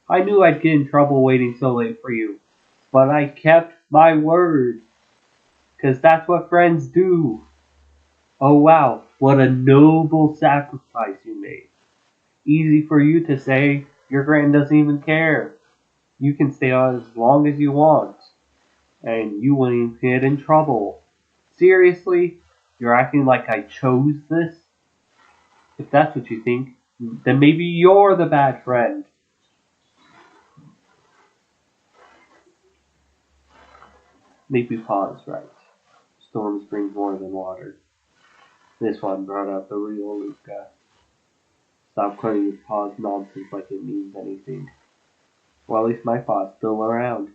I knew I'd get in trouble waiting so late for you. But I kept my word. 'Cause that's what friends do. Oh wow, what a noble sacrifice you made. Easy for you to say, your grand doesn't even care. You can stay on as long as you want. And you won't even get in trouble. Seriously? You're acting like I chose this? If that's what you think, then maybe you're the bad friend. Maybe Pa is right. Storms bring more than water. This one brought out the real Luca. Stop quoting your Pa's nonsense like it means anything. Well, at least my Pa's still around.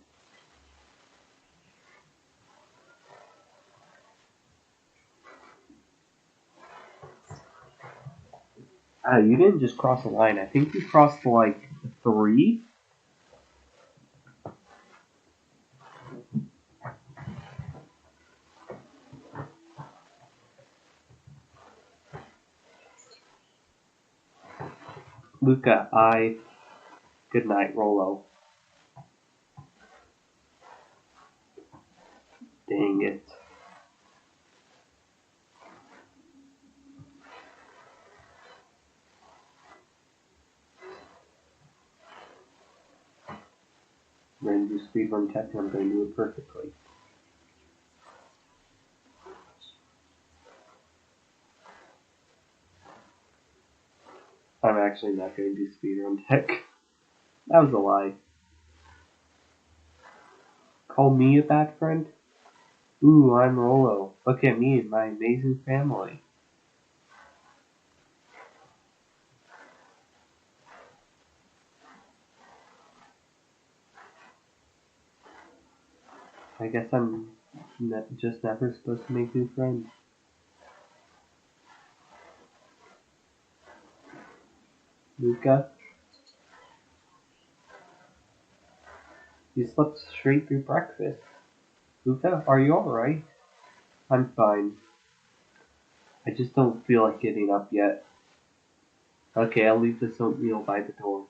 You didn't just cross a line. I think you crossed like 3. Luca, good night, Rolo. Dang it. I'm going to do speedrun tech and I'm going to do it perfectly. I'm actually not going to do speedrun tech. That was a lie. Call me a bad friend? Ooh, I'm Rolo. Look at me and my amazing family. I guess I'm just never supposed to make new friends. Luca, you slept straight through breakfast. Luca, are you alright? I'm fine. I just don't feel like getting up yet. Okay, I'll leave this oatmeal by the door.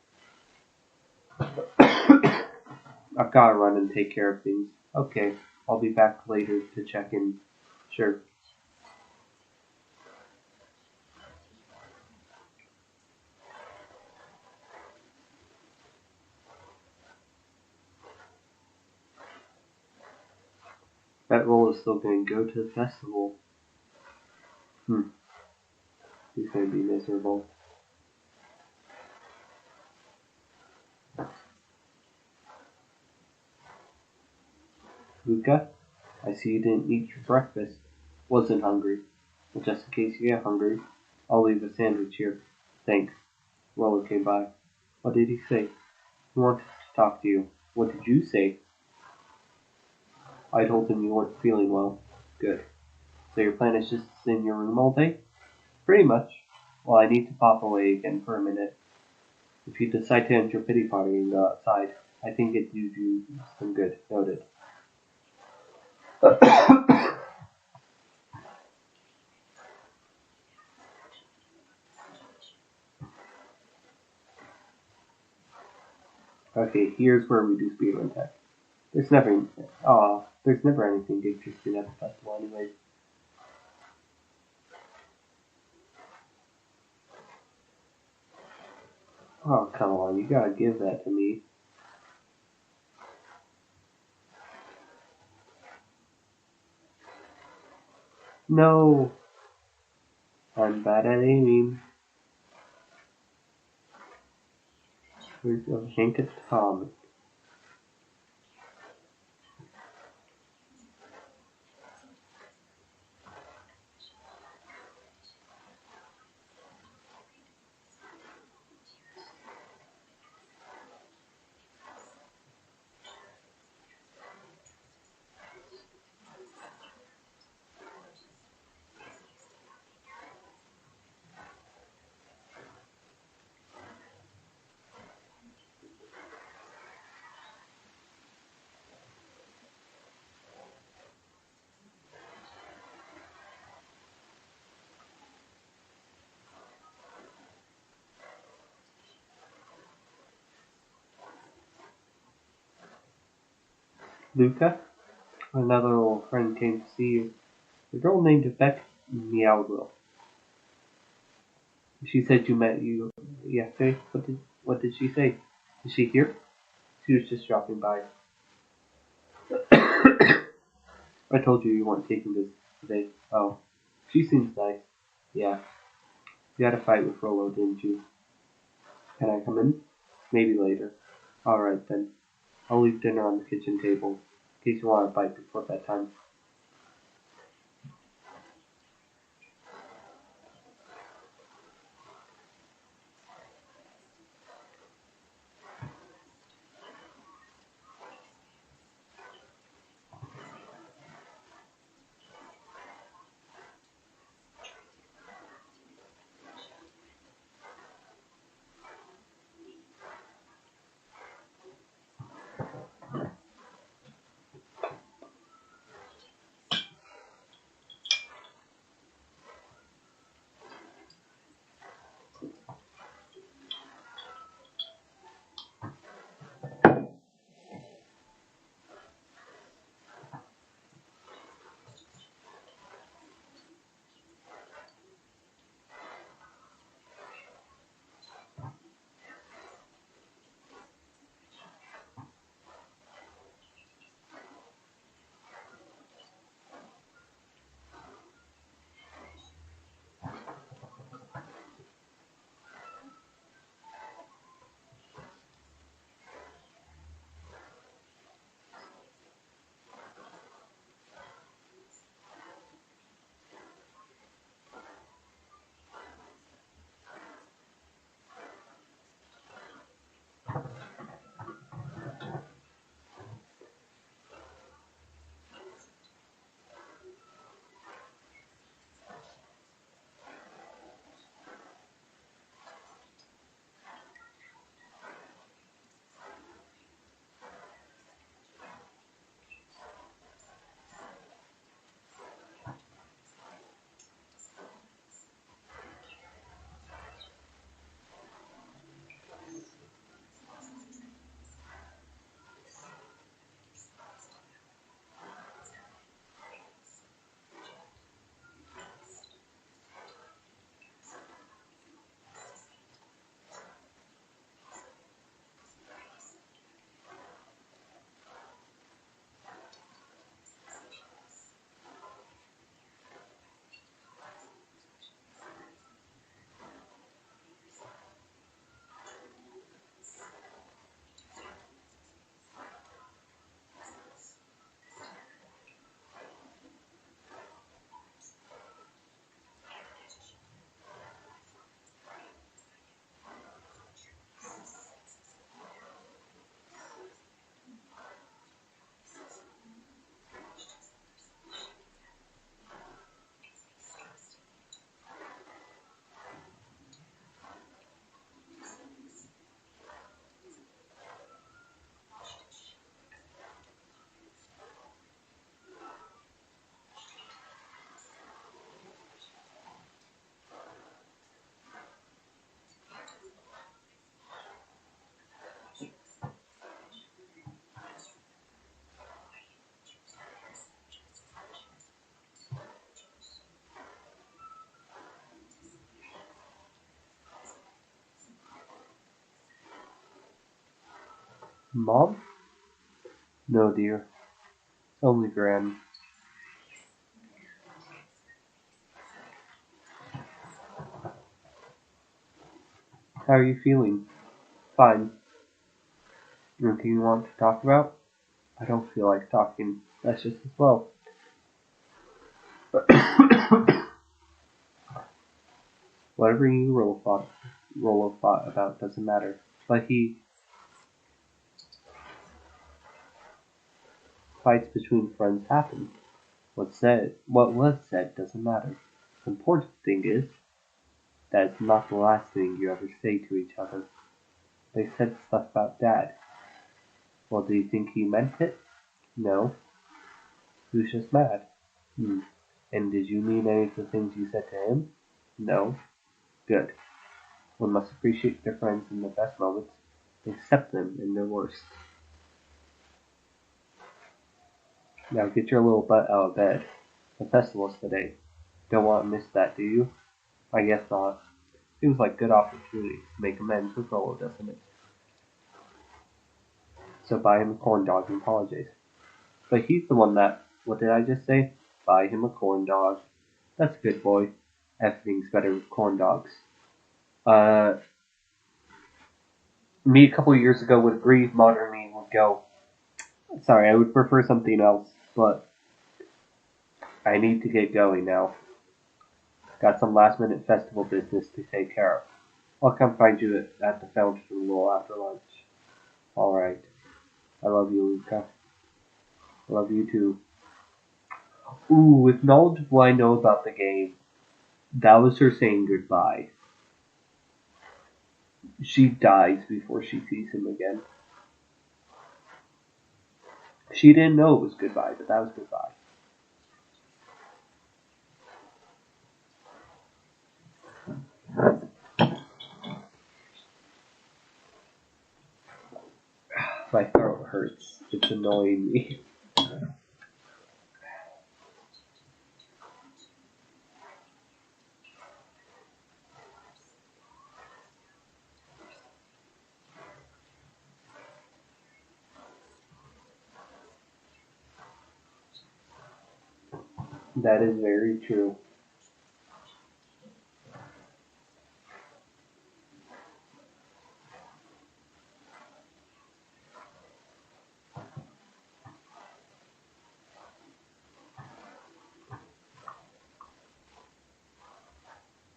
I've gotta run and take care of things. Okay, I'll be back later to check in. Sure. That roll is still gonna go to the festival. He's gonna be miserable. Luca, I see you didn't eat your breakfast. Wasn't hungry. But just in case you get hungry, I'll leave a sandwich here. Thanks. Roller came by. What did he say? He wanted to talk to you. What did you say? I told him you weren't feeling well. Good. So your plan is just to sit in your room all day? Pretty much. Well, I need to pop away again for a minute. If you decide to enter pity party and go outside, I think it do you some good. Noted. Okay, here's where we do speedrun tech. There's never anything interesting at the festival anyway. Oh, come on, you gotta give that to me. No! I'm bad at aiming. Where's a hink of Tom? Luca? Another old friend came to see you. A girl named Beck Meowville. She said you met you yesterday. What did she say? Is she here? She was just dropping by. I told you weren't taking this today. Oh. She seems nice. Yeah. You had a fight with Rolo, didn't you? Can I come in? Maybe later. Alright then. I'll leave dinner on the kitchen table, in case you want a bite before bedtime. Mom? No, dear. Only Gran. How are you feeling? Fine. Anything you want to talk about? I don't feel like talking. That's just as well. Whatever you roll a thought about doesn't matter. But fights between friends happen. What was said doesn't matter. The important thing is that it's not the last thing you ever say to each other. They said stuff about Dad. Well, do you think he meant it? No. He was just mad. Hmm. And did you mean any of the things you said to him? No. Good. One must appreciate their friends in their best moments and accept them in their worst. Now get your little butt out of bed. The festival's today. Don't want to miss that, do you? I guess not. Seems like a good opportunity to make amends with Rolo, doesn't it? So buy him a corn dog and apologize. But he's the one that, what did I just say? Buy him a corn dog. That's a good boy. Everything's better with corn dogs. Me a couple of years ago would agree, modern me would go, sorry, I would prefer something else, but I need to get going now. Got some last minute festival business to take care of. I'll come find you at the fountain a little after lunch. Alright. I love you, Luca. I love you too. Ooh, with knowledge of what I know about the game, that was her saying goodbye. She dies before she sees him again. She didn't know it was goodbye, but that was goodbye. My throat hurts. It's annoying me. That is very true.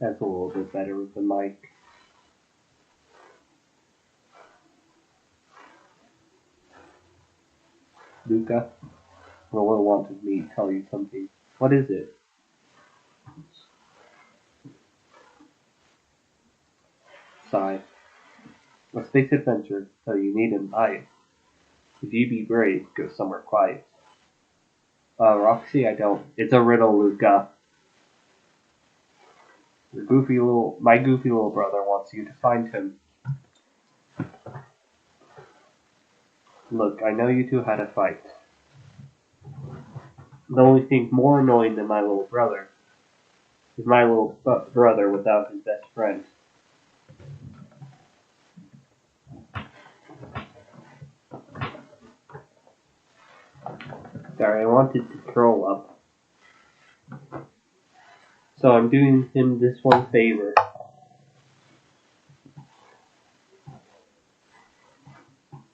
That's a little bit better with the mic. Luca, Rolo wanted me to tell you something. What is it? Sigh. A space adventure, so you need an eye. If you be brave, go somewhere quiet. Roxy, I don't. It's a riddle, Luca. My goofy little brother wants you to find him. Look, I know you two had a fight. The only thing more annoying than my little brother is my little brother without his best friend. Sorry, I wanted to throw up. So I'm doing him this one favor.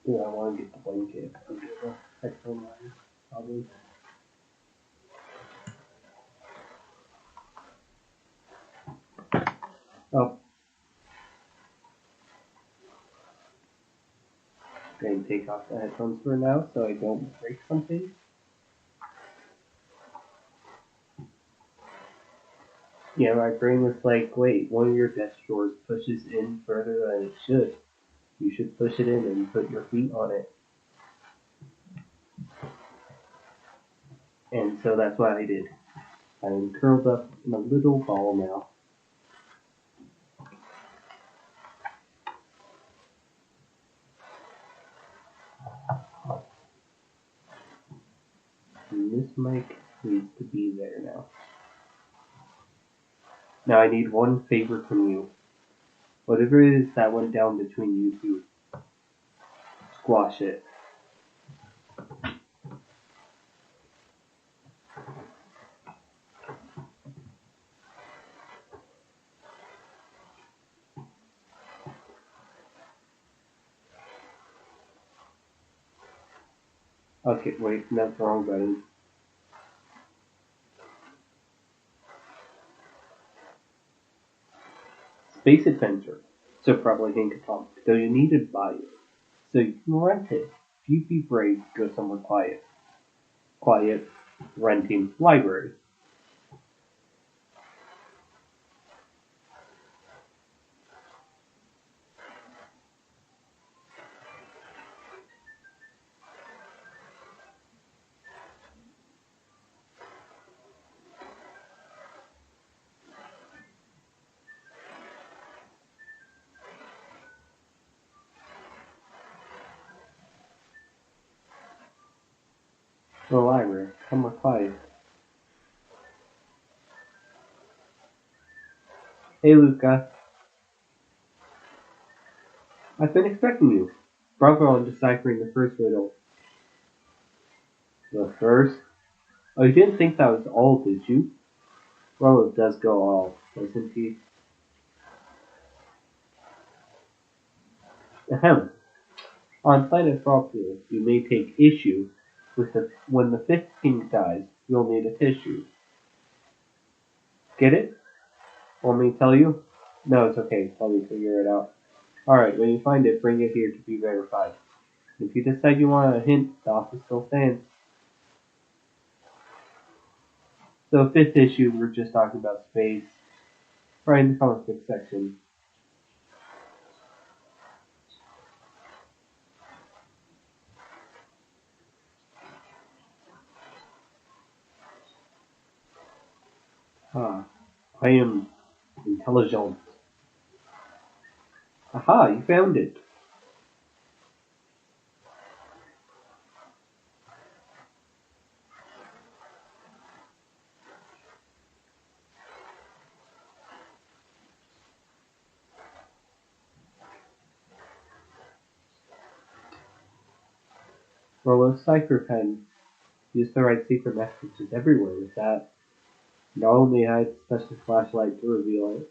Yeah, I want to get the blanket. I'll get the headphone line, probably. Oh, going to take off the headphones for now so I don't break something. Yeah, my brain was like, wait, one of your desk drawers pushes in further than it should. You should push it in and put your feet on it. And so that's what I did. I'm curled up in a little ball now. And this mic needs to be there now. Now I need one favor from you. Whatever it is that went down between you two, squash it. Okay, wait, that's the wrong button. Space Adventure. So probably think Tom, though you need to buy it. So you can rent it. If you be brave, go somewhere quiet. Quiet, renting, library. The library, somewhere quiet. Hey Luca, I've been expecting you. Bravo on deciphering the first riddle. The first? Oh, you didn't think that was all, did you? Well, it does go all, doesn't he? Ahem. On planet Frogpool, you may take issue with when the fifth king dies, you'll need a tissue. Get it? Want me to tell you? No, it's okay. Let me figure it out. Alright, when you find it, bring it here to be verified. If you decide you want a hint, the offer still stands. So, fifth issue, we're just talking about space. Right in the comic book section. Ah, I am intelligent. Aha, you found it. Roll a cipher pen. Use the right secret messages everywhere with that. Not only I had a special flashlight to reveal it,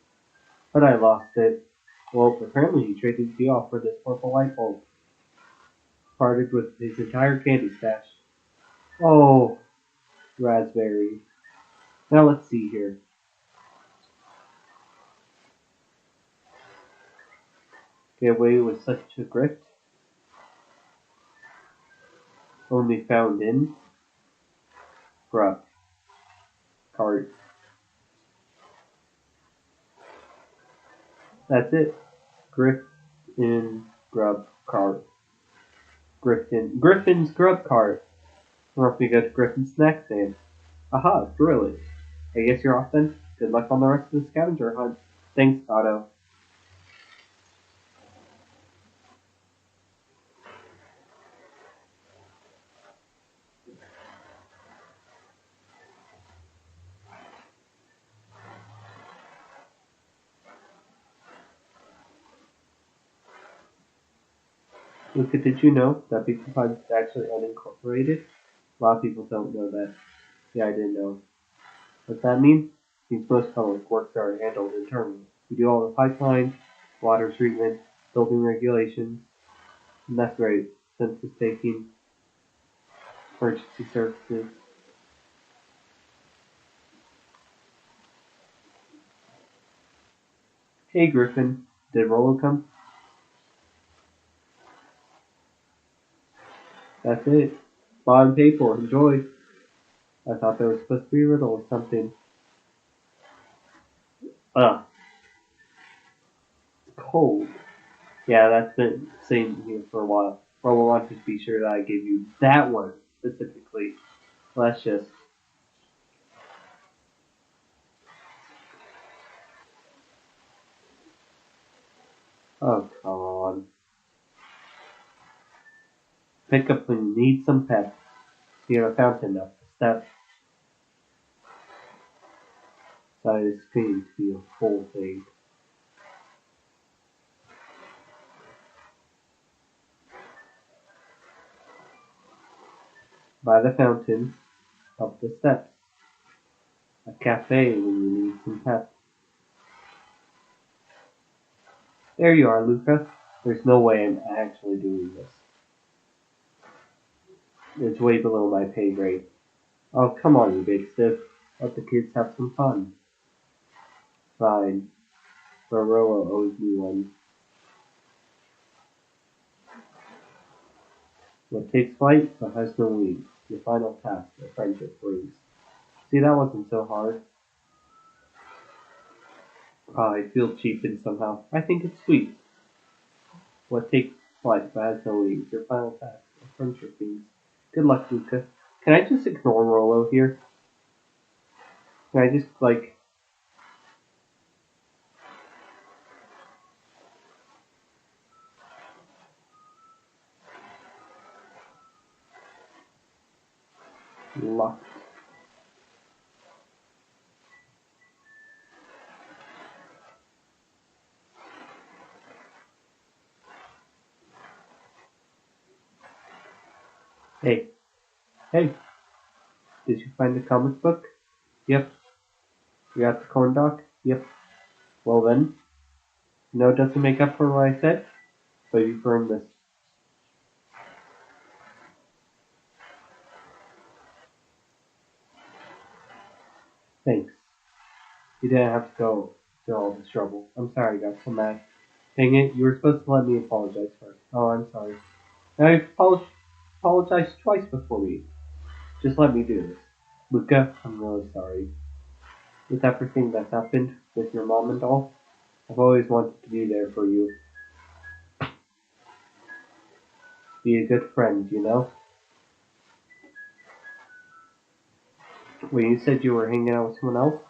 but I lost it. Well, apparently he traded the off for this purple light bulb. Parted with his entire candy stash. Oh, raspberry. Now let's see here. Get away with such a grift? Only found in grub cart. That's it. Grift in grub cart. Griffin's grub cart. Must be good to Griffin's snack stand. Aha, brilliant. I guess you're off then. Good luck on the rest of the scavenger hunt. Thanks, Otto. Luca, did you know that pt2 is actually unincorporated? A lot of people don't know that. Yeah, I didn't know. What that means? It means most public works are handled internally. We do all the pipelines, water treatment, building regulations, and that's great. Census taking, emergency services. Hey Griffin, did Rolo come? That's it. Bought and paid for. Enjoy. I thought there was supposed to be a riddle or something. Ugh, cold. Yeah, that's been same here for a while. Rolo wanted to be sure that I gave you that one specifically. Let's just. Oh, come on. Pick up when you need some pep. You have a fountain up the steps. Side of the screen to be a full thing. by the fountain, up the steps, a cafe when you need some pep. There you are, Luca. There's no way I'm actually doing this. It's way below my pay grade. Oh, come on, you big stiff. Let the kids have some fun. Fine. Baroa owes me one. What takes flight but has no wings. Your final task, the friendship brings. See, that wasn't so hard. I feel cheapened somehow. I think it's sweet. What takes flight but has no wings. Your final task, the friendship brings. Good luck, Luca. Can I just ignore Rolo here? Can I just, like, lock? Hey, hey, did you find the comic book? Yep. You got the corn dog? Yep. Well then, no, it doesn't make up for what I said, but you've earned this. Thanks. You didn't have to go through all this trouble. I'm sorry I got so mad. Dang it, you were supposed to let me apologize first. Oh, I'm sorry. Now you've apologized twice before me. Just let me do this. Luca, I'm really sorry. With everything that's happened with your mom and all, I've always wanted to be there for you. Be a good friend, you know? When you said you were hanging out with someone else,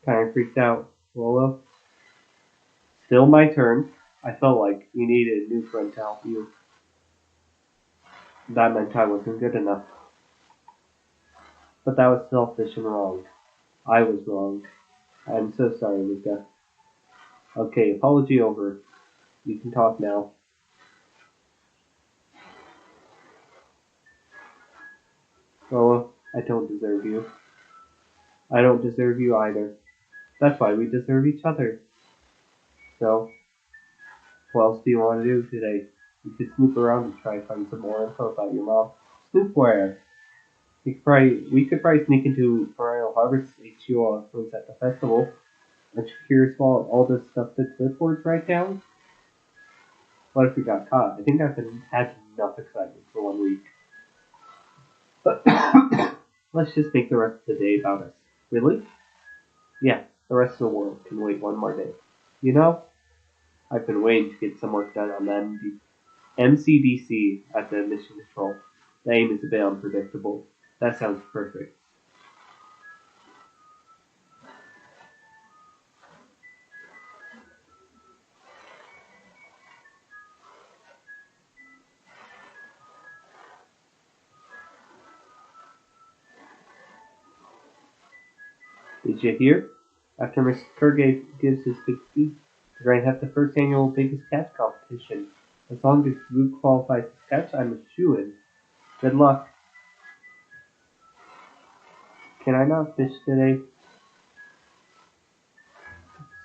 kinda freaked out. Rolo, still my turn. I felt like you needed a new friend to help you. That meant I wasn't good enough. But that was selfish and wrong. I was wrong. I'm so sorry, Luca. Okay, apology over. You can talk now. Rolo, I don't deserve you. I don't deserve you either. That's why we deserve each other. So, what else do you want to do today? We could snoop around and try to find some more info about your mom. Snoop where? We could probably sneak into Perennial Harvest HQ influence at the festival. Aren't you curious about all this stuff that Clipboards write down? What if we got caught? I think I've had enough excitement for 1 week. But let's just make the rest of the day about us. Really? Yeah, the rest of the world can wait one more day. You know, I've been waiting to get some work done on the MCDC at the mission control. The aim is a bit unpredictable. That sounds perfect. Did you hear? After Mr. Turgay gives his big speech, we're going to have the first annual Biggest Catch competition. As long as Luke qualifies to catch, I'm a shoo-in. Good luck. Can I not fish today?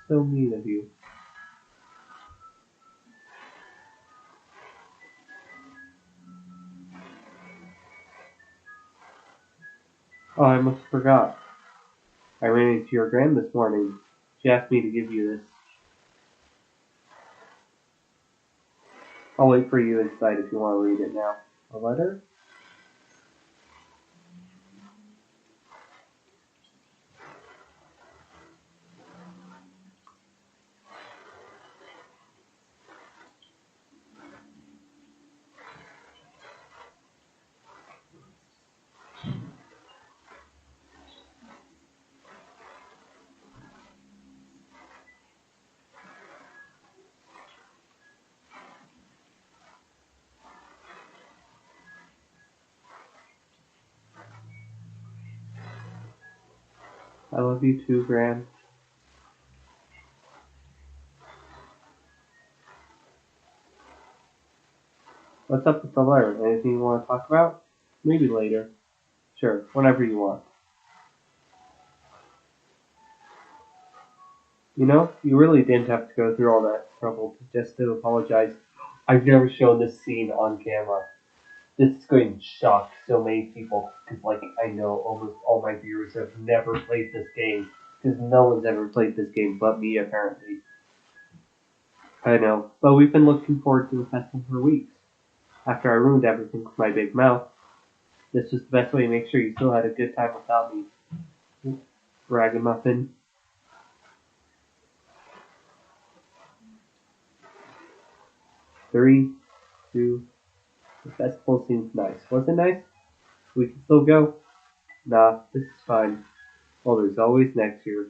So mean of you. Oh, I almost forgot. I ran into your grand this morning. She asked me to give you this. I'll wait for you inside if you want to read it now. A letter? I love you too, Gran. What's up with the letter? Anything you want to talk about? Maybe later. Sure, whenever you want. You know, you really didn't have to go through all that trouble just to apologize. I've never shown this scene on camera. This is going to shock so many people because, like, I know almost all my viewers have never played this game because no one's ever played this game but me, apparently. I know, but we've been looking forward to the festival for weeks. After I ruined everything with my big mouth, this was the best way to make sure you still had a good time without me. Ragamuffin. 3, 2. The festival seems nice. Was it nice? We can still go? Nah, this is fine. Well, there's always next year.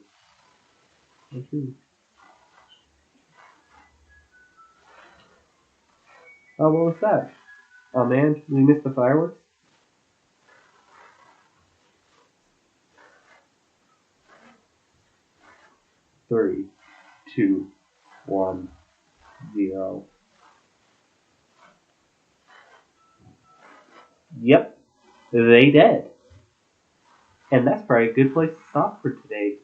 Okay. Oh, what was that? Oh man, we missed the fireworks? 3, 2, 1, 0. Yep, they did. And that's probably a good place to stop for today.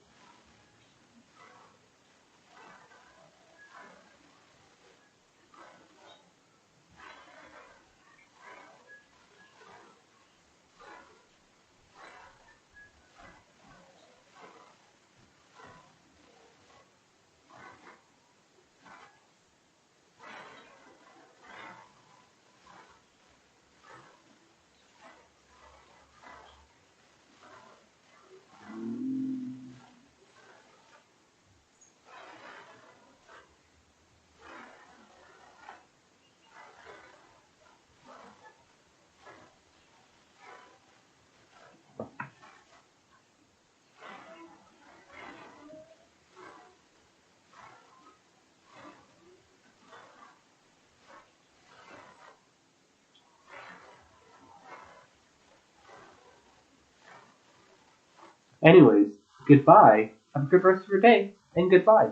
Anyways, goodbye. Have a good rest of your day, and goodbye.